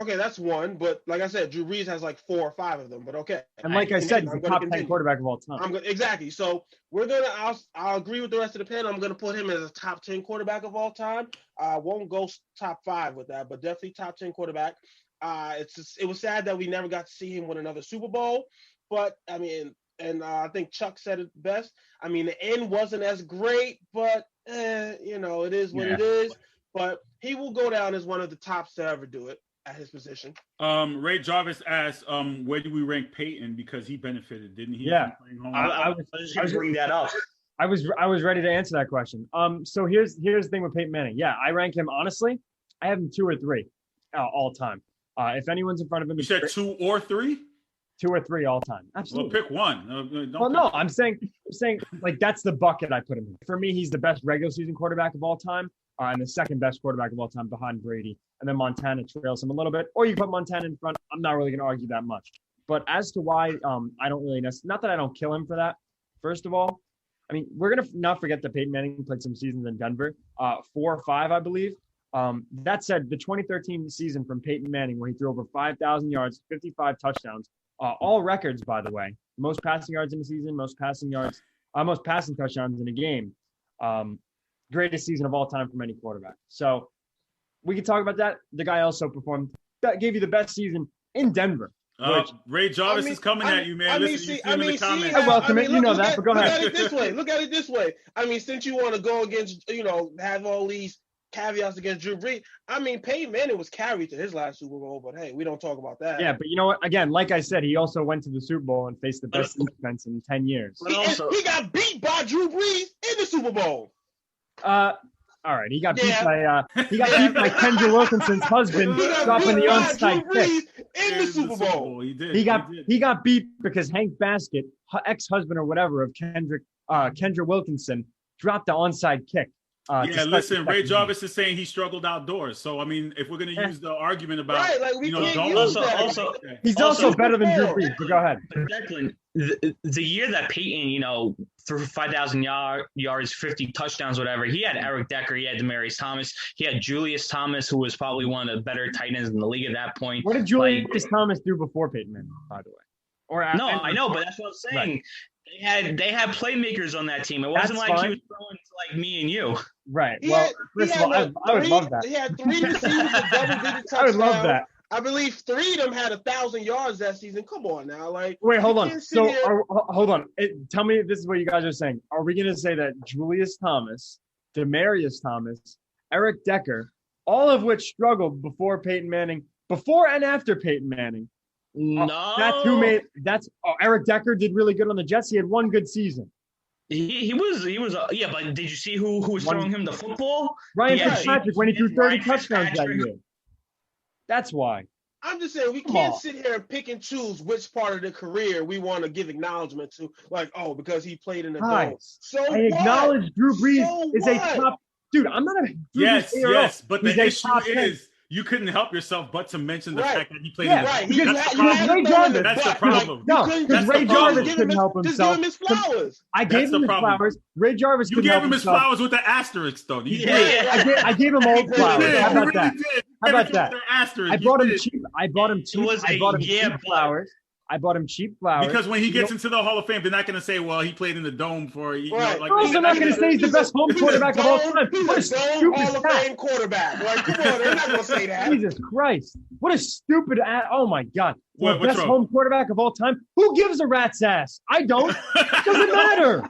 Okay, that's one, but like I said, Drew Brees has like 4 or 5 of them. But okay, and like I said, he's the top 10 quarterback of all time. Exactly. So I'll agree with the rest of the panel. I'm gonna put him as a top 10 quarterback of all time. I won't go top 5 with that, but definitely top 10 quarterback. It was sad that we never got to see him win another Super Bowl, but I mean. And I think Chuck said it best. I mean, the end wasn't as great, but, it is what it is. But he will go down as one of the tops to ever do it at his position. Ray Jarvis asked, where do we rank Peyton? Because he benefited, didn't he? Yeah. I was just going to bring that up. I was ready to answer that question. So here's the thing with Peyton Manning. Yeah, I rank him, honestly, I have him 2 or 3 all time. If anyone's in front of him. You said 2 or 3? 2 or 3 all time. Absolutely. Well, pick one. No, I'm saying like that's the bucket I put him in. For me, he's the best regular season quarterback of all time, and the second best quarterback of all time behind Brady. And then Montana trails him a little bit. Or you put Montana in front. I'm not really going to argue that much. But as to why I don't really not that I don't kill him for that. First of all, I mean, we're going to not forget that Peyton Manning played some seasons in Denver, 4 or 5, I believe. That said, the 2013 season from Peyton Manning, where he threw over 5,000 yards, 55 touchdowns, all records, by the way, most passing yards in a season, most passing touchdowns in a game. Greatest season of all time from any quarterback. So we can talk about that. The guy also performed, that gave you the best season in Denver. Ray Jarvis is coming at you, man. Listen, you see him in the comments. I welcome it. You know that, but go ahead. Look at it this way. I mean, since you want to go against, have all these caveats against Drew Brees. I mean, Peyton Manning was carried to his last Super Bowl, but hey, we don't talk about that. Yeah, but you know what? Again, like I said, he also went to the Super Bowl and faced the best defense in 10 years. He got beat by Drew Brees in the Super Bowl. All right, he got beat by Kendra Wilkinson's husband dropping the onside kick in the Super Bowl. He did. He got beat because Hank Baskett, ex-husband or whatever of Kendra Wilkinson, dropped the onside kick. Listen, Ray Jarvis is saying he struggled outdoors. So, I mean, if we're going to use the argument about, he's also better than Drew Brees. So go ahead. Declan, the year that Peyton, threw 5,000 yards, 50 touchdowns, whatever, he had Eric Decker, he had Demaryius Thomas, he had Julius Thomas, who was probably one of the better tight ends in the league at that point. What did Julius Thomas do before Peyton Manning, by the way? I know, but that's what I'm saying. Right. They had playmakers on that team. It wasn't he was throwing to me and you. Right. First of all, I would love that. He had 3 receivers with double-digit touchdowns. I would love that. I believe 3 of them had 1,000 yards that season. Come on now, wait, hold on. Hold on. Tell me if this is what you guys are saying. Are we going to say that Julius Thomas, Demaryius Thomas, Eric Decker, all of which struggled before Peyton Manning, before and after Peyton Manning? No, Eric Decker did really good on the Jets. He had 1 good season. He was but did you see who was throwing him the football? Ryan Fitzpatrick when he threw 30 touchdowns that year. That's why. I'm just saying we Come can't on. sit here and pick and choose which part of the career we want to give acknowledgement to. Like, oh, because he played in the dome. Guys, So I acknowledge Drew Brees So is a what? top. Dude, I'm not a Drew Yes, Brees hater at all. yes, but He's the a issue top 10. is you couldn't help yourself but to mention the Right. fact that he played Yeah, in the Right. because That's the you had problem. Ray to throw him in the That's the butt. problem. Like, No, you couldn't because That's Ray the problem. Jarvis couldn't help Just give himself. him his flowers. I That's gave the him his problem. flowers. Ray Jarvis You couldn't gave help him his himself. flowers with the asterisk, though. You Yeah. did. I gave him old You flowers. did. How You about really that? did. How about With that? the asterisk. I You bought him did. cheap. I bought him cheap. was I a bought him yeah, cheap but- flowers. I bought him cheap flowers. Because when he You gets know- into the Hall of Fame, they're not going to say, well, he played in the dome for, you know, Right. like. They're also not going to say he's the best home quarterback of all time. He's What a a dome stupid Hall of stat. Fame quarterback. Like, come on, they're not going to say that. Jesus Christ. What a stupid oh my God. What- The what's best wrong? home quarterback of all time? Who gives a rat's ass? I don't. Doesn't matter.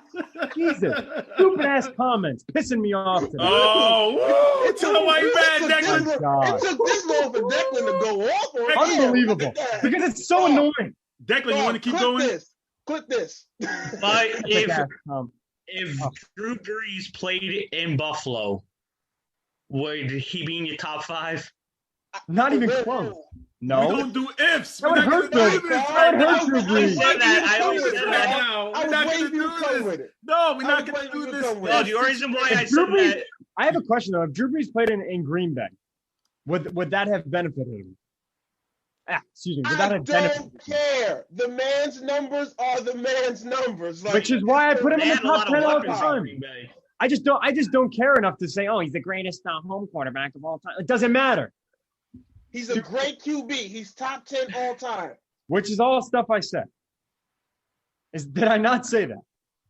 Jesus. Stupid ass comments. Pissing me off today. Oh, woo, tell him why you mad, Declan. God. It took this long for Declan to go off on him. Unbelievable. Look at that. Because it's so annoying. Declan, you want to keep clip going? This. Clip this. But Like, if Oh. Drew Brees played in Buffalo, would he be in your top 5? not even close. We No. don't do ifs. That We're would not hurt gonna Drew. do this That right would hurt now. Drew Brees. I always said that. Now. I We're was not waiting gonna for you to do come this. with it. No, we're I not was going to waiting do for you to this. come with No, it. the reason why I If Drew said Brees, that. I have a question though. If Drew Brees played in Green Bay, would that have benefited him? Excuse me. Would that I have benefited don't him? care. The man's numbers are the man's numbers. Like, Which is why I put him They in the had a lot top of 10 all the weapons in time. Green Bay. I just don't care enough to say, oh, he's the greatest home quarterback of all time. It doesn't matter. He's a great QB. He's top 10 all time. Which is all stuff I said. Did I not say that?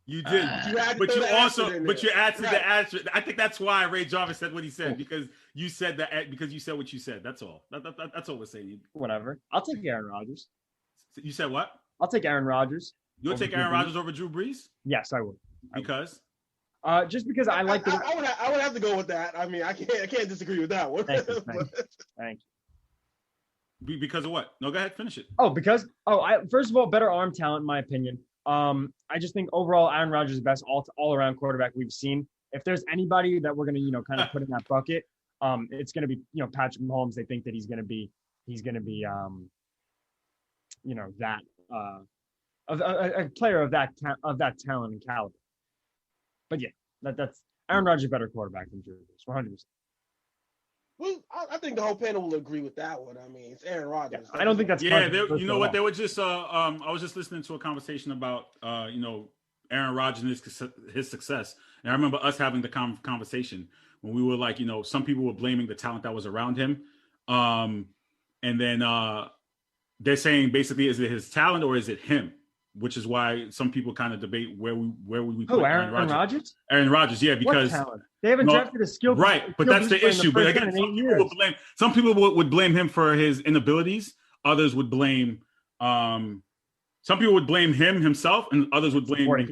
You did. You had to But throw you the also, asterisk in but you there. added Right. the asterisk. I think that's why Ray Jarvis said what he said, because you said that, because you said what you said. That's all. That's all we're saying. Whatever. I'll take Aaron Rodgers. You said what? I'll take Aaron Rodgers. You'll Over take Aaron Drew Brees? Rodgers over Drew Brees? Yes, I would. Because? Just because I like the. I would have to go with that. I mean, I can't disagree with that one. Thank you, thank you. Because of what? No, go ahead, finish it. First of all, better arm talent, in my opinion. I just think overall Aaron Rodgers is the best all around quarterback we've seen. If there's anybody that we're gonna, kind of put in that bucket, it's gonna be, Patrick Mahomes. They think that he's gonna be, that a player of that talent and caliber. But yeah, that's Aaron Rodgers is a better quarterback than Drew Brees, 100%. Well, I think the whole panel will agree with that one. I mean, it's Aaron Rodgers. I don't think that's Yeah, controversial you know at what? all. They were just. I was just listening to a conversation about, Aaron Rodgers and his success, and I remember us having the conversation when we were like, some people were blaming the talent that was around him, and then they're saying basically, is it his talent or is it him? Which is why some people kind of debate where would we put Who, Aaron Rodgers? Aaron Rodgers, yeah, What because talent? They haven't No, drafted a skilled right, but that's the player in issue. But first again, 10 in 8 some people, years. some people would blame him for his inabilities. Others would blame. Some people would blame himself, and others would blame Supporting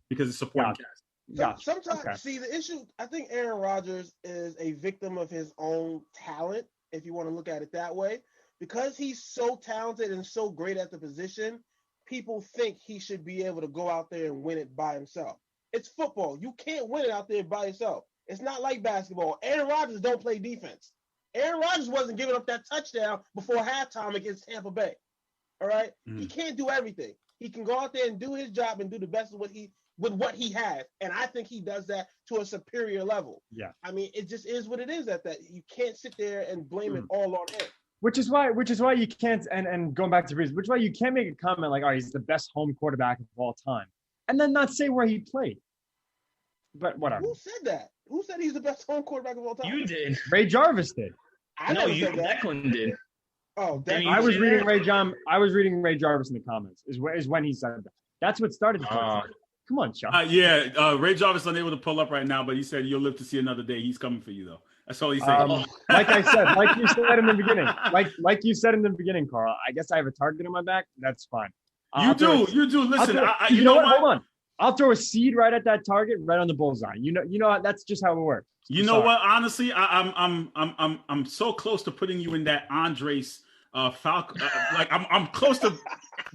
because it's supporting Gotcha. cast. Gotcha. Sometimes, Okay. see, the issue, I think Aaron Rodgers is a victim of his own talent, if you want to look at it that way. Because he's so talented and so great at the position, people think he should be able to go out there and win it by himself. It's football. You can't win it out there by yourself. It's not like basketball. Aaron Rodgers don't play defense. Aaron Rodgers wasn't giving up that touchdown before halftime against Tampa Bay. All right? He can't do everything. He can go out there and do his job and do the best of what he has. And I think he does that to a superior level. Yeah. I mean, it just is what it is at that. You can't sit there and blame it all on him. Which is why you can't, and going back to Brees, which is why you can't make a comment like, oh, he's the best home quarterback of all time, and then not say where he played. But whatever. Who said that? Who said he's the best home quarterback of all time? You did. Ray Jarvis did. I No, never you said that. Declan did. Oh, Didn't Declan. you I was say reading that? I was reading Ray Jarvis in the comments. Is when he said that. That's what started the Oh. Come on, Chuck. Ray Jarvis unable to pull up right now, but he said you'll live to see another day. He's coming for you, though. That's all he said. Like I said, like you said in the beginning, like you said in the beginning, Carl. I guess I have a target on my back. That's fine. you do. Listen, you know what? Hold on. I'll throw a seed right at that target, right on the bullseye. You know that's just how it works. You know what? Honestly, I'm so close to putting you in that Andres Falcon. I'm close to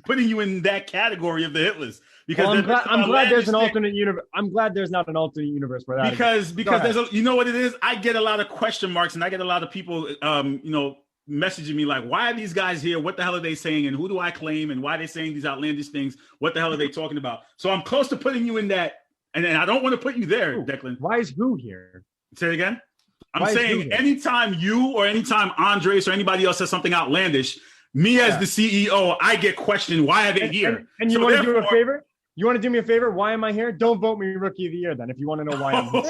putting you in that category of the hit list because I'm glad there's an alternate universe. I'm glad there's not an alternate universe where that because there's you know what it is. I get a lot of question marks and I get a lot of people messaging me like, why are these guys here? What the hell are they saying? And who do I claim? And why are they saying these outlandish things? What the hell are they talking about? So I'm close to putting you in that. And I don't want to put you there, Declan. Why is who here? Say it again. I'm Why is saying who here? anytime you or anytime Andres or anybody else says something outlandish, me as the CEO, I get questioned. Why are they here? And you So want to do a therefore- favor? You want to do me a favor? Why am I here? Don't vote me Rookie of the Year then if you want to know why I'm here.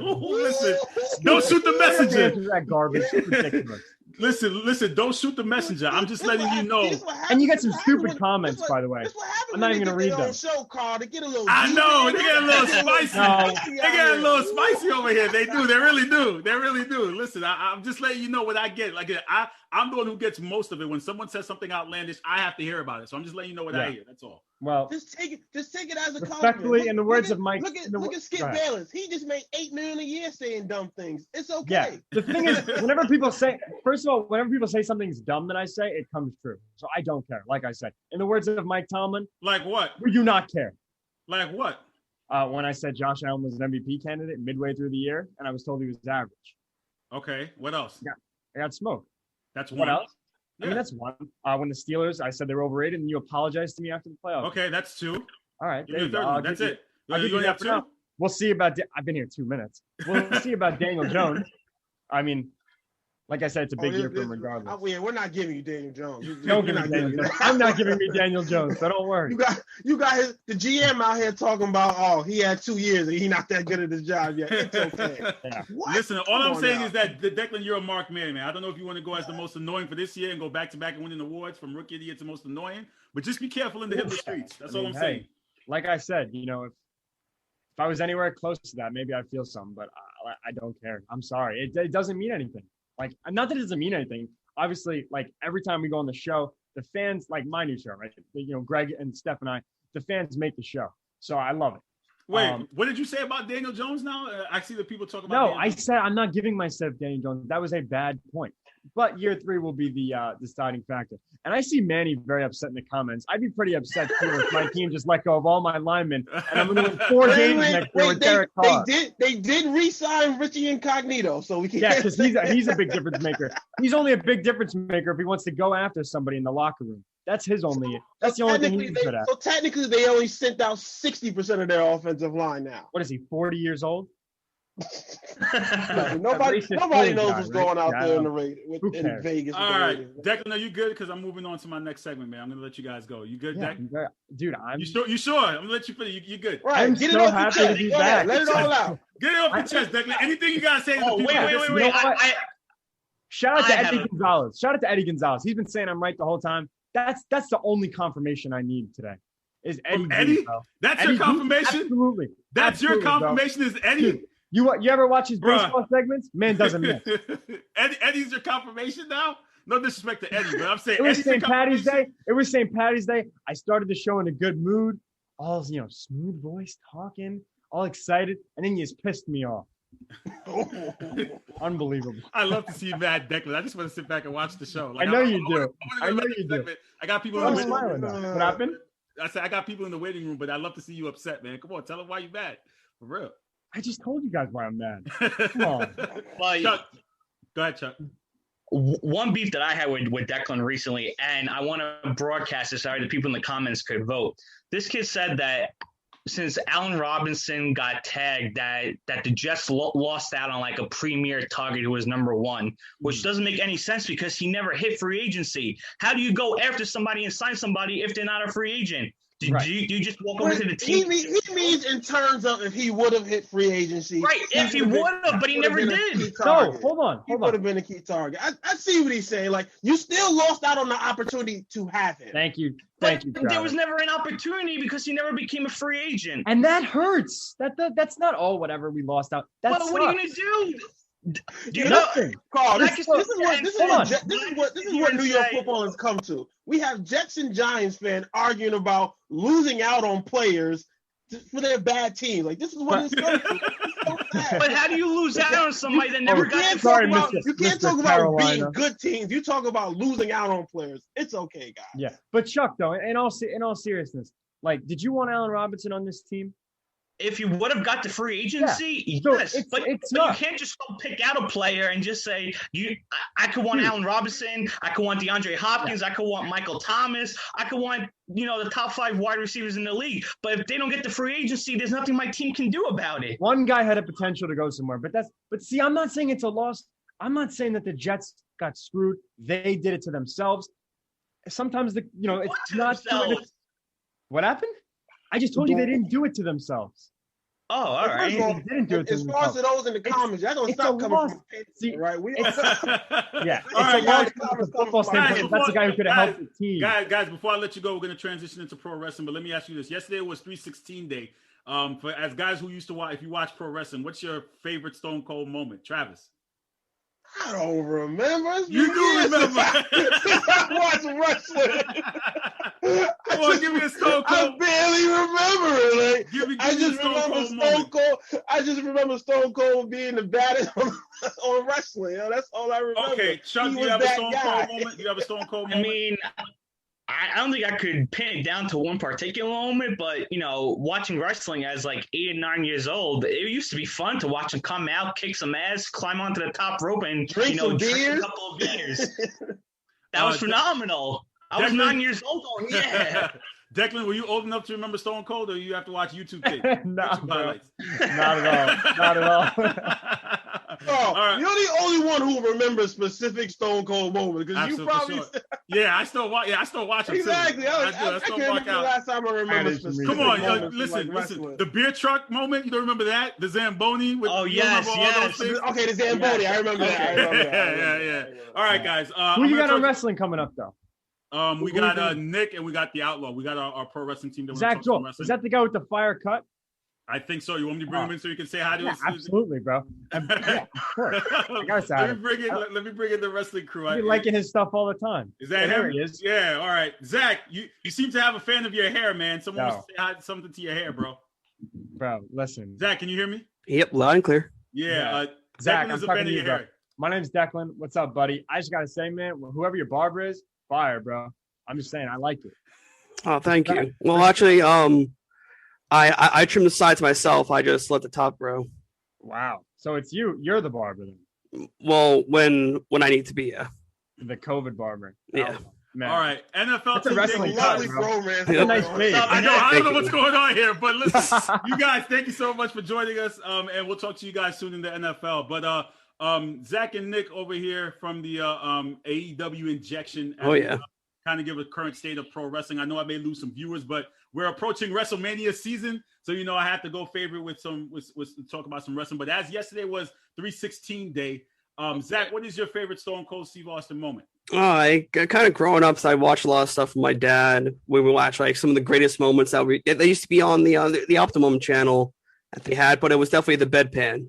Listen, don't shoot the messenger. Answer that garbage. It's ridiculous. Listen, don't shoot the messenger. I'm just letting you know. And you get some stupid comments, by the way. I'm not even gonna read them. Show, Carl, to get a little I know they get a little spicy. No. They get a little spicy over here. They do. They really do. They really do. Listen, I'm just letting you know what I get. Like I'm the one who gets most of it. When someone says something outlandish, I have to hear about it. So I'm just letting you know what I hear. That's all. Well, Just take it as a compliment. respectfully, in the words of Mike, Look at Skip go ahead. Bayless. He just made $8 million a year saying dumb things. It's okay. Yeah. The thing is, whenever people say, first of all, whenever people say something's dumb that I say, it comes true. So I don't care. Like I said, in the words of Mike Tomlin, Like what? we do not care. Like what? When I said Josh Allen was an MVP candidate midway through the year, and I was told he was average. Okay. What else? Yeah. I got smoked. That's one. What else? I Yeah. mean, that's one. When the Steelers, I said they were overrated, and you apologized to me after the playoffs. Okay, that's two. All right. Give me There a you go. third I'll one. give That's you- it. I'll give You you only that have for two? now. We'll see about. I've been here 2 minutes. We'll see about Daniel Jones. I mean, like I said, it's a big year for him regardless. Yeah, we're not giving you Daniel Jones. Don't give me Daniel Jones. I'm not giving me Daniel Jones, so don't worry. You got the GM out here talking about, oh, he had 2 years and he's not that good at his job yet. It's okay. Yeah. What? Listen, all Come I'm on saying now. is that Declan, you're a marked man. I don't know if you want to go as the most annoying for this year and go back to back and winning awards from Rookie of the Year to most annoying, but just be careful in the Hitler streets. That's all I'm saying. Like I said, if I was anywhere close to that, maybe I'd feel some, but I don't care. I'm sorry. It doesn't mean anything. Like, not that it doesn't mean anything. Obviously, like every time we go on the show, the fans, like my new show, right? Greg and Steph and I, the fans make the show. So I love it. Wait, what did you say about Daniel Jones now? I see that people talk about No, Daniel I Jones. said I'm not giving myself Daniel Jones. That was a bad point. But year 3 will be the deciding factor. And I see Manny very upset in the comments. I'd be pretty upset too if my team just let go of all my linemen and I'm going to win 4 games next year with Derek Carr. They did re-sign Richie Incognito, so we can. Yeah, because he's a big difference maker. He's only a big difference maker if he wants to go after somebody in the locker room. That's his only. That's the only thing he's good at. So technically, they only sent out 60% of their offensive line now. What is he? 40 years old? Nobody knows what's going out there in the Who in cares? Vegas. All right, Declan, are you good? Because I'm moving on to my next segment, man. I'm gonna let you guys go. You good, Yeah, Deck? dude, I'm. You sure? You sure? I'm gonna let you finish. You good? Right, I'm get it so off happy your to chest. be Go ahead, back. let it all out. Get it off your chest, Declan. Anything you gotta say to the Oh, people? wait. You know what? Shout out to I Eddie have a- Gonzalez. Shout out to Eddie Gonzalez. He's been saying I'm right the whole time. That's the only confirmation I need today. Is Eddie? From Eddie? G, bro. That's Eddie your G? confirmation. Absolutely. That's your Absolutely, bro. confirmation. Is Eddie? Dude, you ever watch his Bruh. baseball segments? Man doesn't miss. Eddie's your confirmation now. No disrespect to Eddie, but I'm saying It was Eddie's your St. Patty's confirmation? Day. It was St. Patty's Day. I started the show in a good mood, all smooth voice, talking, all excited, and then you just pissed me off. Unbelievable. I love to see you mad, Declan. I just want to sit back and watch the show. Like, I know you do. wanna go I know to the you do. segment. I got people in I'm the waiting room. smiling now. What happened? I said I got people in the waiting room, but I love to see you upset, man. Come on, tell them why you mad. For real. I just told you guys why I'm mad. Come on. Well, Chuck, go ahead, Chuck. one beef that I had with Declan recently, and I want to broadcast this so the people in the comments could vote. This kid said that since Allen Robinson got tagged, that the Jets lost out on like a premier target who was number 1, which doesn't make any sense because he never hit free agency. How do you go after somebody and sign somebody if they're not a free agent? Do you just walk over to the team? He means in terms of if he would have hit free agency. Right, if he would have, but he never did. No, hold on. He would have been a key target. I see what he's saying. Like, you still lost out on the opportunity to have him. Thank you. But Thank you, there Travis. was never an opportunity because he never became a free agent. And that hurts. That's not all whatever we lost out. That Well, what are you sucks. gonna do? Do you know? Nothing. Carl, Like this I is said, what New York football has come to. We have Jets and Giants fans arguing about losing out on players for their bad teams. Like, this is what it's come to. It's so sad. But how do you lose out on somebody that never You got can't the Sorry, talk about, Mr. you can't Mr. talk about Carolina. being good teams. You talk about losing out on players. It's okay, guys. Yeah, but Chuck, though, in all seriousness, like, did you want Allen Robinson on this team? If you would have got the free agency, So yes, it's but you not. can't just go pick out a player and just say I could want Allen Robinson, I could want DeAndre Hopkins, I could want Michael Thomas, I could want the top 5 wide receivers in the league. But if they don't get the free agency, there's nothing my team can do about it. One guy had a potential to go somewhere, but see, I'm not saying it's a loss. I'm not saying that the Jets got screwed. They did it to themselves. Sometimes it's not. What happened? I just told you they didn't do it to themselves. Oh, all right. They didn't do it to As far as themselves. those in the comments, y'all gonna It's stop a coming loss. from the See, paper, right? We Yeah, All right, it's a loss guys. from the football standpoint. That's the guy who could have helped the team. Guys, before I let you go, we're going to transition into pro wrestling. But let me ask you this: yesterday was 316 day. For as guys who used to watch, if you watch pro wrestling, what's your favorite Stone Cold moment, Travis? I don't remember. It's You been do years remember. since I watched wrestling. Come on, give me a Stone I Cold. barely remember it. Like, Give me I a just remember Stone Cold. I just remember Stone Cold being the baddest on wrestling. That's all I remember. Okay, Chuck, He do you was have a that Stone guy. Cold moment? Do you have a Stone Cold I moment? mean, I don't think I could pin it down to one particular moment, but watching wrestling as like 8 and 9 years old, it used to be fun to watch him come out, kick some ass, climb onto the top rope, and Drink some drink beers. a couple of beers. That was phenomenal. I was Declan- 9 years old. Oh yeah. Declan, were you old enough to remember Stone Cold, or you have to watch YouTube tape? No, YouTube bro. highlights. Not at all. Not at all. Oh, All right. you're the only one who remembers specific Stone Cold moment because you Absolutely, probably for sure. Yeah, I still watch. Yeah, I still watch them exactly. too. I do. I can't still remember walk the out. last time I remember That is some specific Come on, moments from, listen, like, listen. wrestling. The beer truck moment, you don't remember that? The Zamboni? With, Oh, you yes, remember all those yes. things? Okay, the Zamboni. I remember that. I remember that. I remember Yeah. that. All right, guys. Who I'm you gonna got on throw- wrestling coming up though? We who got you- Nick and we got the Outlaw. We got our pro wrestling team. That Zach talk some Joel. wrestling. Is that the guy with the fire cut? I think so. You want me to bring him in so you can say hi to Yeah, us? absolutely, bro. Yeah, of course. gotta say hi Let me bring in the wrestling crew. You're liking his stuff all the time. Is that There him? he is. Yeah. All right, Zach. You seem to have a fan of your hair, man. Someone wants to say hi, something to your hair, bro. Bro, listen. Zach, can you hear me? Yep, loud and clear. Yeah. Zach, Declan I'm is a talking fan to of you, your bro. hair. My name's Declan. What's up, buddy? I just gotta say, man, whoever your barber is, fire, bro. I'm just saying, I like it. Oh, thank you. Well, actually, I trim the sides myself. I just let the top grow. Wow. So it's you. You're the barber then. Well, when I need to be, yeah. The COVID barber. Yeah. Oh, man. All right, NFL That's a team wrestling dating cut, Lovely cards. bro. bromance. That's a nice fade. I know. I don't Thank know you. what's going on here, but listen, you guys, thank you so much for joining us. And we'll talk to you guys soon in the NFL. But Zach and Nick over here from the AEW Injection. Oh, yeah. Kind of give a current state of pro wrestling. I know I may lose some viewers, but we're approaching WrestleMania season, so I have to go favorite with talk about some wrestling. But as yesterday was 316 day, Zach, what is your favorite Stone Cold Steve Austin moment? I kind of growing up, so I watched a lot of stuff with my dad. We would watch like some of the greatest moments that they used to be on the Optimum channel that they had, but it was definitely the bedpan.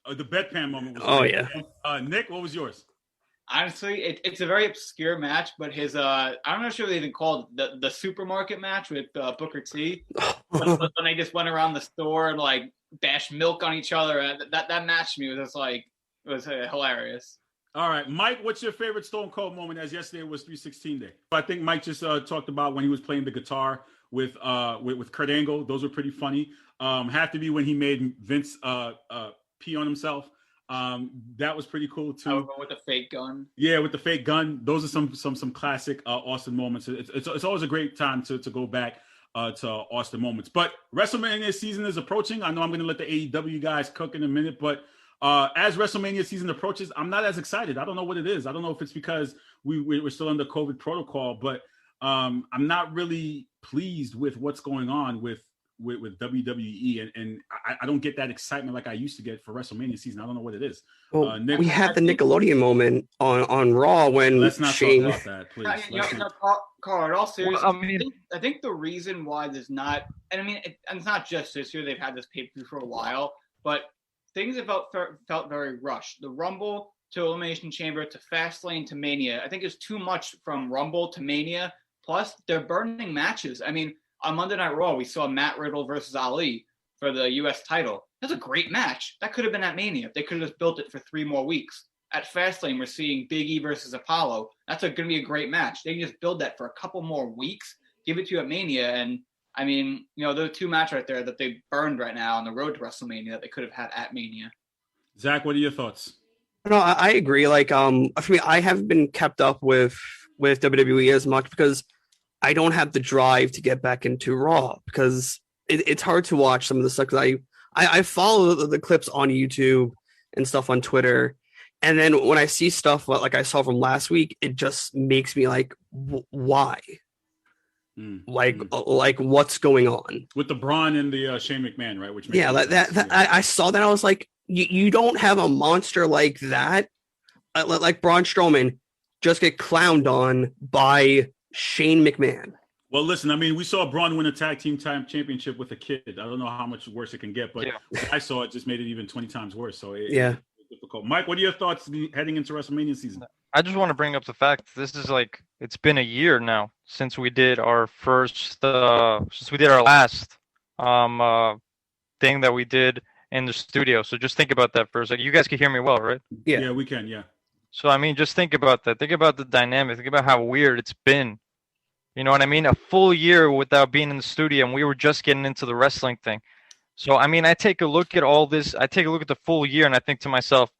The bedpan moment. Oh, great. Nick, what was yours? Honestly, it's a very obscure match, but his I'm not sure they even called it the supermarket match with Booker T. when they just went around the store and like bashed milk on each other. That match to me was just like it was hilarious. All right, Mike, what's your favorite Stone Cold moment? As yesterday was 316 day. I think Mike just talked about when he was playing the guitar with Kurt Angle. Those were pretty funny. Have to be when he made Vince pee on himself. That was pretty cool too. With the fake gun. Yeah, with the fake gun. Those are some classic Austin moments. It's always a great time to go back to Austin moments. But WrestleMania season is approaching. I know I'm going to let the AEW guys cook in a minute, but as WrestleMania season approaches, I'm not as excited. I don't know what it is. I don't know if it's because we're still under COVID protocol, but I'm not really pleased with what's going on with WWE, and I don't get that excitement like I used to get for WrestleMania season. I don't know what it is. Well, Nick, we had the Nickelodeon moment on Raw when let's not Shane. talk about that, please. Carl, in all seriousness, Well, I mean- I think the reason why there's not, and I mean, and it's not just this year. They've had this pay-per-view for a while, but things have felt very rushed. The Rumble to Elimination Chamber to Fastlane to Mania. I think it's too much from Rumble to Mania. Plus, they're burning matches. I mean, on Monday Night Raw, we saw Matt Riddle versus Ali for the U.S. title. That's a great match. That could have been at Mania. They could have just built it for 3 more weeks. At Fastlane, we're seeing Big E versus Apollo. That's going to be a great match. They can just build that for a couple more weeks, give it to you at Mania, and I mean, there are two matches right there that they burned right now on the road to WrestleMania that they could have had at Mania. Zach, what are your thoughts? No, I agree. Like, for me, I haven't been kept up with WWE as much because I don't have the drive to get back into Raw because it's hard to watch some of the stuff. Because I follow the clips on YouTube and stuff on Twitter, and then when I see stuff like I saw from last week, it just makes me like, why? Like what's going on with the Braun and the Shane McMahon, right? Which makes I saw that. I was like, you don't have a monster like that, like Braun Strowman, just get clowned on by Shane McMahon. Well, listen, I mean, we saw Braun win a tag team championship with a kid. I don't know how much worse it can get, but when I saw it, just made it even 20 times worse. So it's difficult. Mike, what are your thoughts heading into WrestleMania season? I just want to bring up the fact this is like it's been a year now since we did our last thing that we did in the studio. So just think about that for a second. You guys can hear me well, right? Yeah, we can. Yeah. So I mean, just think about that. Think about the dynamic. Think about how weird it's been. You know what I mean? A full year without being in the studio, and we were just getting into the wrestling thing. So I mean, I take a look at all this. I take a look at the full year, and I think to myself,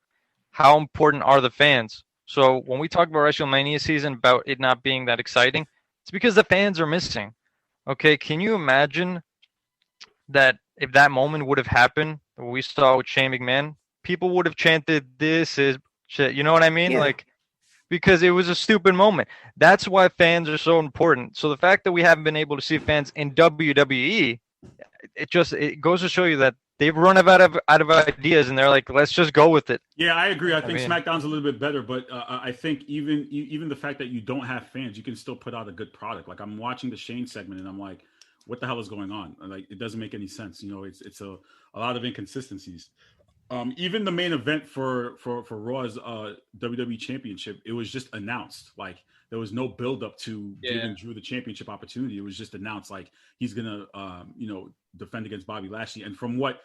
how important are the fans? So when we talk about WrestleMania season, about it not being that exciting, it's because the fans are missing. Okay, can you imagine that if that moment would have happened, what we saw with Shane McMahon, people would have chanted, "This is shit." You know what I mean? Yeah. Like, because it was a stupid moment. That's why fans are so important. So the fact that we haven't been able to see fans in WWE, it goes to show you that they've run out of ideas, and they're like, let's just go with it. Yeah, I agree. I think SmackDown's a little bit better, but I think even the fact that you don't have fans, you can still put out a good product. Like I'm watching the Shane segment, and I'm like, what the hell is going on? Like it doesn't make any sense. It's a lot of inconsistencies. Even the main event for Raw's WWE Championship, it was just announced. Like there was no build up to giving Drew the championship opportunity. It was just announced like he's gonna defend against Bobby Lashley. And from what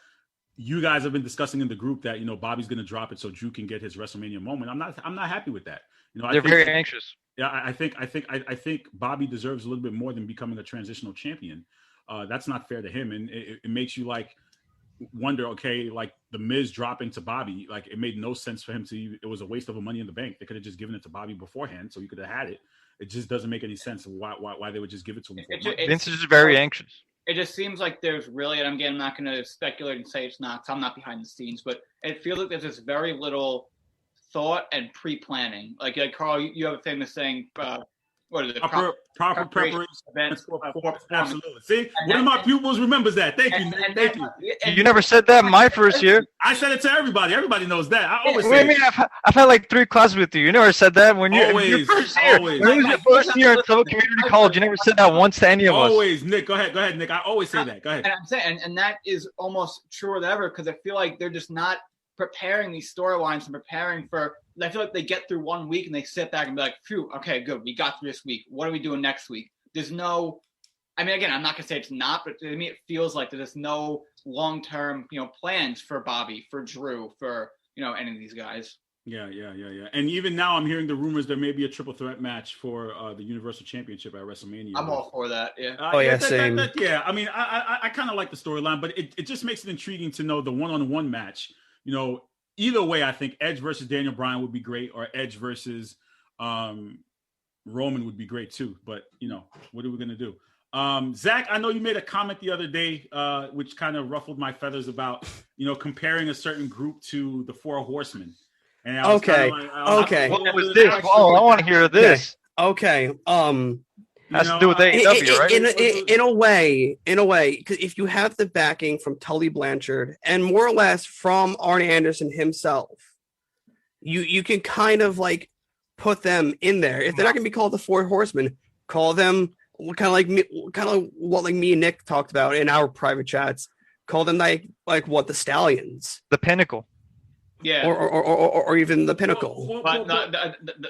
you guys have been discussing in the group, that Bobby's gonna drop it so Drew can get his WrestleMania moment. I'm not happy with that. They're very anxious. Yeah, I think Bobby deserves a little bit more than becoming a transitional champion. That's not fair to him, and it makes you like wonder, okay, like the Miz dropping to Bobby, like it made no sense for him to. It was a waste of a Money in the Bank. They could have just given it to Bobby beforehand, so you could have had it. It just doesn't make any sense why they would just give it to him. Vince is very anxious. It just seems like there's really, and again, I'm not going to speculate and say it's not, because I'm not behind the scenes, but it feels like there's just very little thought and pre-planning. Like Carl, you have a famous saying, what is it? Proper preparation. Absolutely. See, one of my pupils remembers that. Thank you, Nick. Thank you. You never said that in my first year. I said it to everybody. Everybody knows that. I always say. Wait a minute, I've had like 3 classes with you. You never said that when you your first year. Always. When it was your first year in Civil Community College, you never said that once to any of us. Always, Nick. Go ahead, Nick. I always say that. Go ahead. And I'm saying, and that is almost truer than ever, because I feel like they're just not preparing these storylines and preparing for. I feel like they get through 1 week and they sit back and be like, phew, okay, good. We got through this week. What are we doing next week? There's no, I mean, again, I'm not going to say it's not, but to me, it feels like there's no long-term, plans for Bobby, for Drew, for, any of these guys. Yeah. And even now I'm hearing the rumors there may be a triple threat match for the Universal Championship at WrestleMania. I'm all for that. Yeah. Same. I mean, I kind of like the storyline, but it just makes it intriguing to know the one-on-one match, Either way, I think Edge versus Daniel Bryan would be great, or Edge versus Roman would be great too. But what are we gonna do? Zach, I know you made a comment the other day, which kind of ruffled my feathers about comparing a certain group to the Four Horsemen. And I was okay. What was this? Oh, I want to hear this. Okay. Has to do with AEW, right? In a way, because if you have the backing from Tully Blanchard and more or less from Arn Anderson himself, you can kind of like put them in there. If they're not going to be called the Four Horsemen, call them kind of what like me and Nick talked about in our private chats. Call them like what, the Stallions, the Pinnacle. Yeah, or even the Pinnacle. But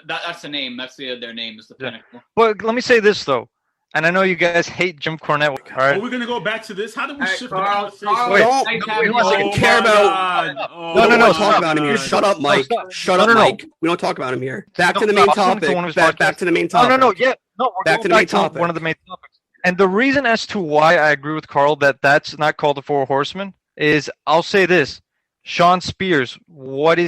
that's the name. That's their name is the Pinnacle. But let me say this though, and I know you guys hate Jim Cornette. All right, are we gonna go back to this? How do we shift Carl, the conversation? Don't care about. No, talk about him here. Shut up, Mike. Shut up, Mike. We don't talk about him here. Back to the main topic. Back to the main topic. No. Yeah, no. Back to the main topic. One of the main topics. And the reason as to why I agree with Carl that that's not called the Four Horsemen is I'll say this: Sean Spears, what are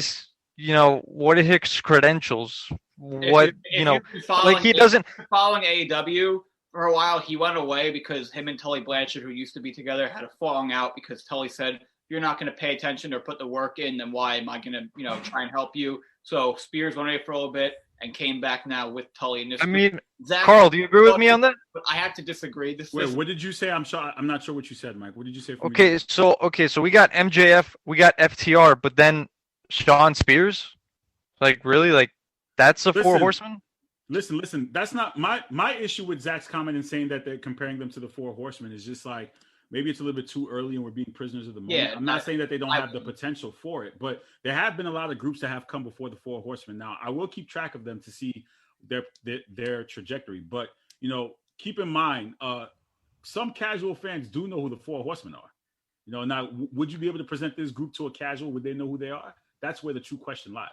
his credentials? What he doesn't following AEW for a while. He went away because him and Tully Blanchard, who used to be together, had a falling out because Tully said, "If you're not going to pay attention or put the work in, then why am I going to try and help you?" So Spears went away for a little bit and came back now with Tully. And Zach, Carl, do you agree with me on that? But I have to disagree. Wait, what did you say? I'm not sure what you said, Mike. What did you say? So we got MJF, we got FTR, but then Sean Spears, really, that's the Four Horsemen. Listen. That's not my issue with Zach's comment and saying that they're comparing them to the Four Horsemen. Is just like maybe it's a little bit too early and we're being prisoners of the moment. Yeah, I'm not saying that they don't have the potential for it, but there have been a lot of groups that have come before the Four Horsemen. Now I will keep track of them to see their trajectory, but keep in mind, some casual fans do know who the Four Horsemen are. Now would you be able to present this group to a casual? Would they know who they are? That's where the true question lies.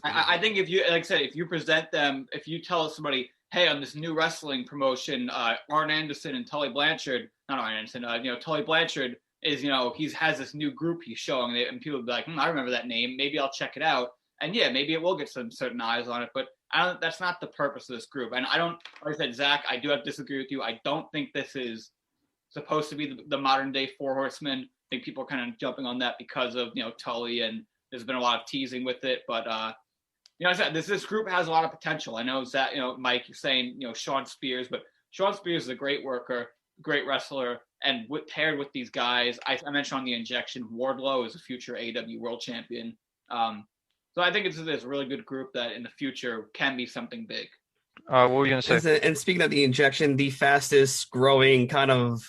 I think if you, like I said, if you present them, if you tell somebody, hey, on this new wrestling promotion, Arn Anderson and Tully Blanchard, not Arn Anderson, Tully Blanchard is, he has this new group he's showing, and people will be like, I remember that name. Maybe I'll check it out. And yeah, maybe it will get some certain eyes on it, but that's not the purpose of this group. And like I said, Zach, I do have to disagree with you. I don't think this is supposed to be the modern day Four Horsemen. I think people are kind of jumping on that because of, Tully, and there's been a lot of teasing with it, but I said this group has a lot of potential. I know that Mike, you're saying Sean Spears, but Sean Spears is a great worker, great wrestler, and paired with these guys, I mentioned on the injection, Wardlow is a future AEW World Champion. So I think it's a really good group that in the future can be something big. What were you gonna say? And speaking of the injection, the fastest growing kind of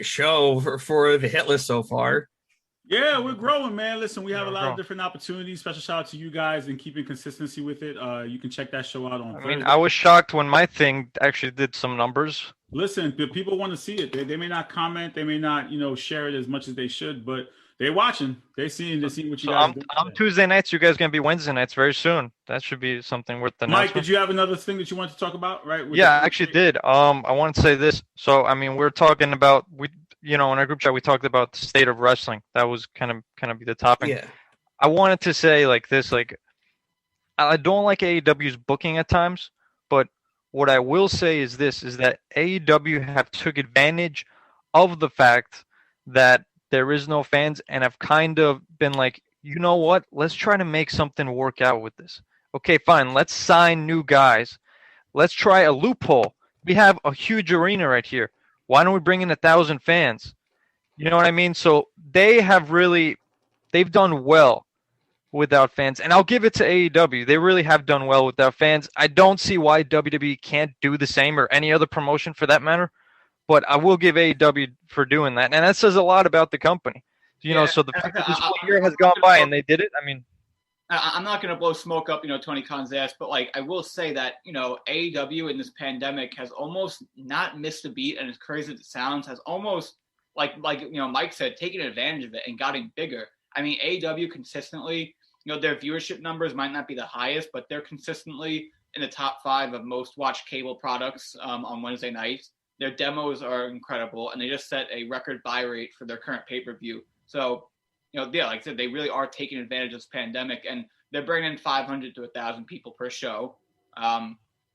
show for the hit list so far. Yeah, we're growing, man. Listen, we have a lot of different opportunities. Special shout out to you guys and keeping consistency with it. You can check that show out on Thursday. I was shocked when my thing actually did some numbers. Listen, the people want to see it. They may not comment, they may not, share it as much as they should, but they're watching. They're seeing what you guys do. I'm Tuesday nights. You guys gonna be Wednesday nights very soon. That should be something worth the Mike, did you have another thing that you wanted to talk about? Right? Yeah, I actually did. I want to say this. So, we're talking about in our group chat, we talked about the state of wrestling. That was kind of be the topic. Yeah. I wanted to say this, I don't like AEW's booking at times, but what I will say is this, is that AEW have took advantage of the fact that there is no fans and have kind of been like, you know what? Let's try to make something work out with this. Okay, fine. Let's sign new guys. Let's try a loophole. We have a huge arena right here. Why don't we bring in 1,000 fans? You know what I mean? So they've done well without fans. And I'll give it to AEW. They really have done well without fans. I don't see why WWE can't do the same, or any other promotion for that matter. But I will give AEW for doing that. And that says a lot about the company. So the fact that this whole year has gone by and they did it, I'm not going to blow smoke up, Tony Khan's ass, but I will say that, AEW in this pandemic has almost not missed a beat, and as crazy as it sounds, has almost like Mike said, taken advantage of it and gotten bigger. AEW consistently, their viewership numbers might not be the highest, but they're consistently in the top 5 of most watched cable products on Wednesday nights. Their demos are incredible, and they just set a record buy rate for their current pay-per-view. So, like I said, they really are taking advantage of this pandemic, and they're bringing in 500 to 1,000 people per show.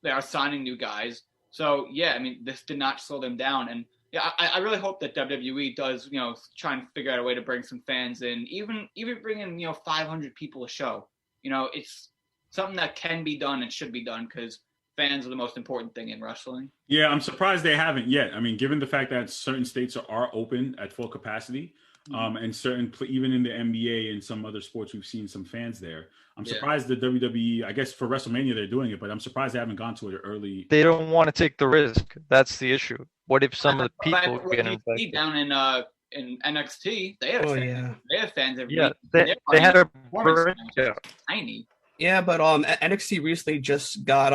They are signing new guys. So, yeah, this did not slow them down. And, yeah, I really hope that WWE does, try and figure out a way to bring some fans in, even bring in, 500 people a show. It's something that can be done and should be done, because fans are the most important thing in wrestling. Yeah, I'm surprised they haven't yet. Given the fact that certain states are open at full capacity, and even in the NBA and some other sports, we've seen some fans there. I'm surprised the WWE, I guess for WrestleMania they're doing it, but I'm surprised they haven't gone to it early. They don't want to take the risk. That's the issue. What if some of the people get infected? Down in NXT, they have fans. They have fans every week. They had a breakout. Tiny. Yeah, but NXT recently just got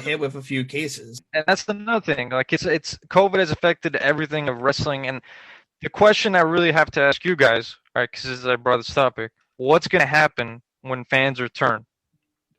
hit with a few cases, and that's another thing. It's COVID has affected everything of wrestling, and the question I really have to ask you guys, right? Because I brought this topic, what's going to happen when fans return?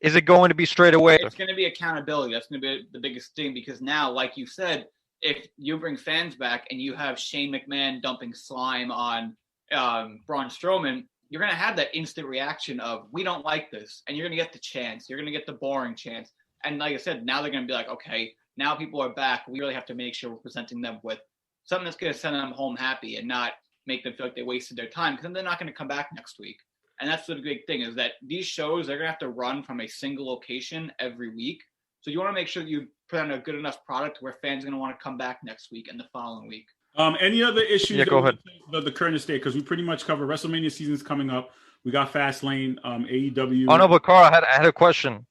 Is it going to be straight away? It's going to be accountability. That's going to be the biggest thing because now, like you said, if you bring fans back and you have Shane McMahon dumping slime on Braun Strowman, you're going to have that instant reaction of, we don't like this. And you're going to get the chance. You're going to get the boring chance. And like I said, now they're going to be like, okay, now people are back. We really have to make sure we're presenting them with something that's going to send them home happy and not make them feel like they wasted their time because then they're not going to come back next week. And that's the big thing is that these shows, they're going to have to run from a single location every week. So you want to make sure that you put on a good enough product where fans are going to want to come back next week and the following week. Any other issues? Yeah, go ahead. The current state, because we pretty much covered WrestleMania season's coming up. We got Fastlane, AEW. Oh no, but Carl, I had a question.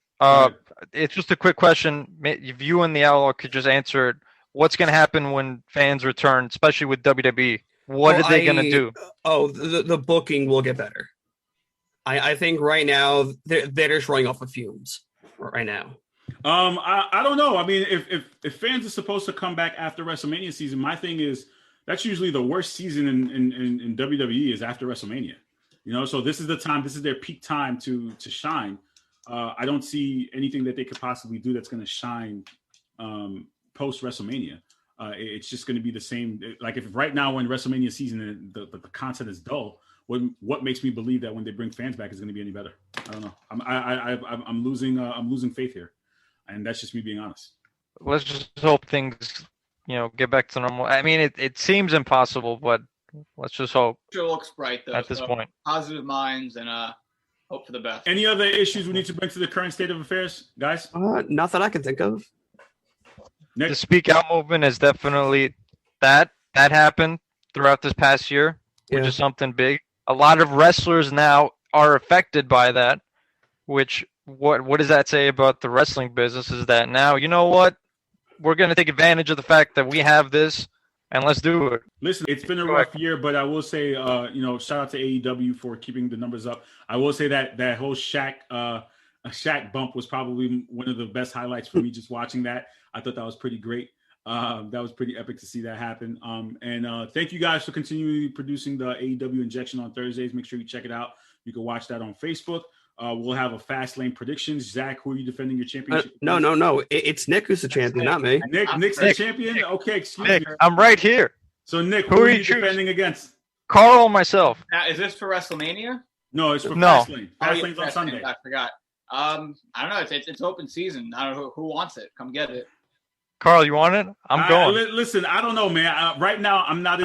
It's just a quick question. If you and the Outlaw could just answer it, what's going to happen when fans return, especially with WWE? What are they going to do? Oh, the booking will get better. I think right now they're just running off of fumes right now. I don't know. I mean, if fans are supposed to come back after WrestleMania season, my thing is that's usually the worst season in WWE is after WrestleMania. You know, so this is the time. This is their peak time to shine. I don't see anything that they could possibly do that's going to shine post WrestleMania. It's just going to be the same. Like if right now when WrestleMania season the content is dull. What makes me believe that when they bring fans back, it's going to be any better? I don't know. I'm losing faith here, and that's just me being honest. Let's just hope things, get back to normal. I mean, it seems impossible, but let's just hope. Sure looks bright though. At this point, positive minds and hope for the best. Any other issues we need to bring to the current state of affairs, guys? Not that I can think of. Nick? The Speak Out movement is definitely that happened throughout this past year, which is something big. A lot of wrestlers now are affected by that, which what does that say about the wrestling business is that now, you know what? We're going to take advantage of the fact that we have this and let's do it. Listen, it's been a rough year, but I will say, shout out to AEW for keeping the numbers up. I will say that whole Shaq bump was probably one of the best highlights for me just watching that. I thought that was pretty great. That was pretty epic to see that happen. And thank you guys for continuing producing the AEW Injection on Thursdays. Make sure you check it out. You can watch that on Facebook. We'll have a Fastlane predictions. Zach, who are you defending your championship? No. It's Nick who's the champion, not me. Nick's the champion? Okay, excuse me. I'm right here. So, Nick, who are you defending against? Carl and myself. Now, is this for WrestleMania? No, it's for Fastlane. Fastlane's on Sunday. I forgot. I don't know. It's open season. I don't know who wants it. Come get it. Carl, you want it? I'm going. Listen, I don't know, man. Right now, I'm not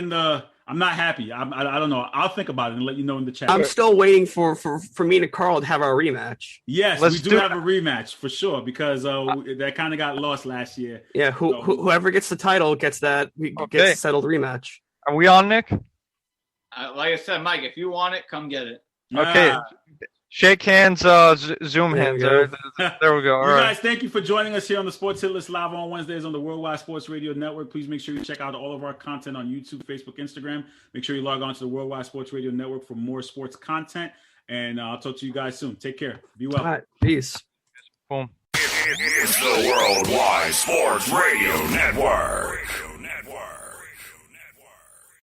happy. I don't know. I'll think about it and let you know in the chat. I'm still waiting for me and Carl to have our rematch. Yes, we do have a rematch for sure because that kind of got lost last year. Yeah, whoever gets the title gets that gets a settled rematch. Are we on, Nick? Like I said, Mike, if you want it, come get it. Okay. Shake hands, Zoom hands. There we go. All right. Guys, thank you for joining us here on the Sports Hit List live on Wednesdays on the Worldwide Sports Radio Network. Please make sure you check out all of our content on YouTube, Facebook, Instagram. Make sure you log on to the Worldwide Sports Radio Network for more sports content. And I'll talk to you guys soon. Take care. Be well. All right. Peace. Boom. It's the Worldwide Sports Radio Network.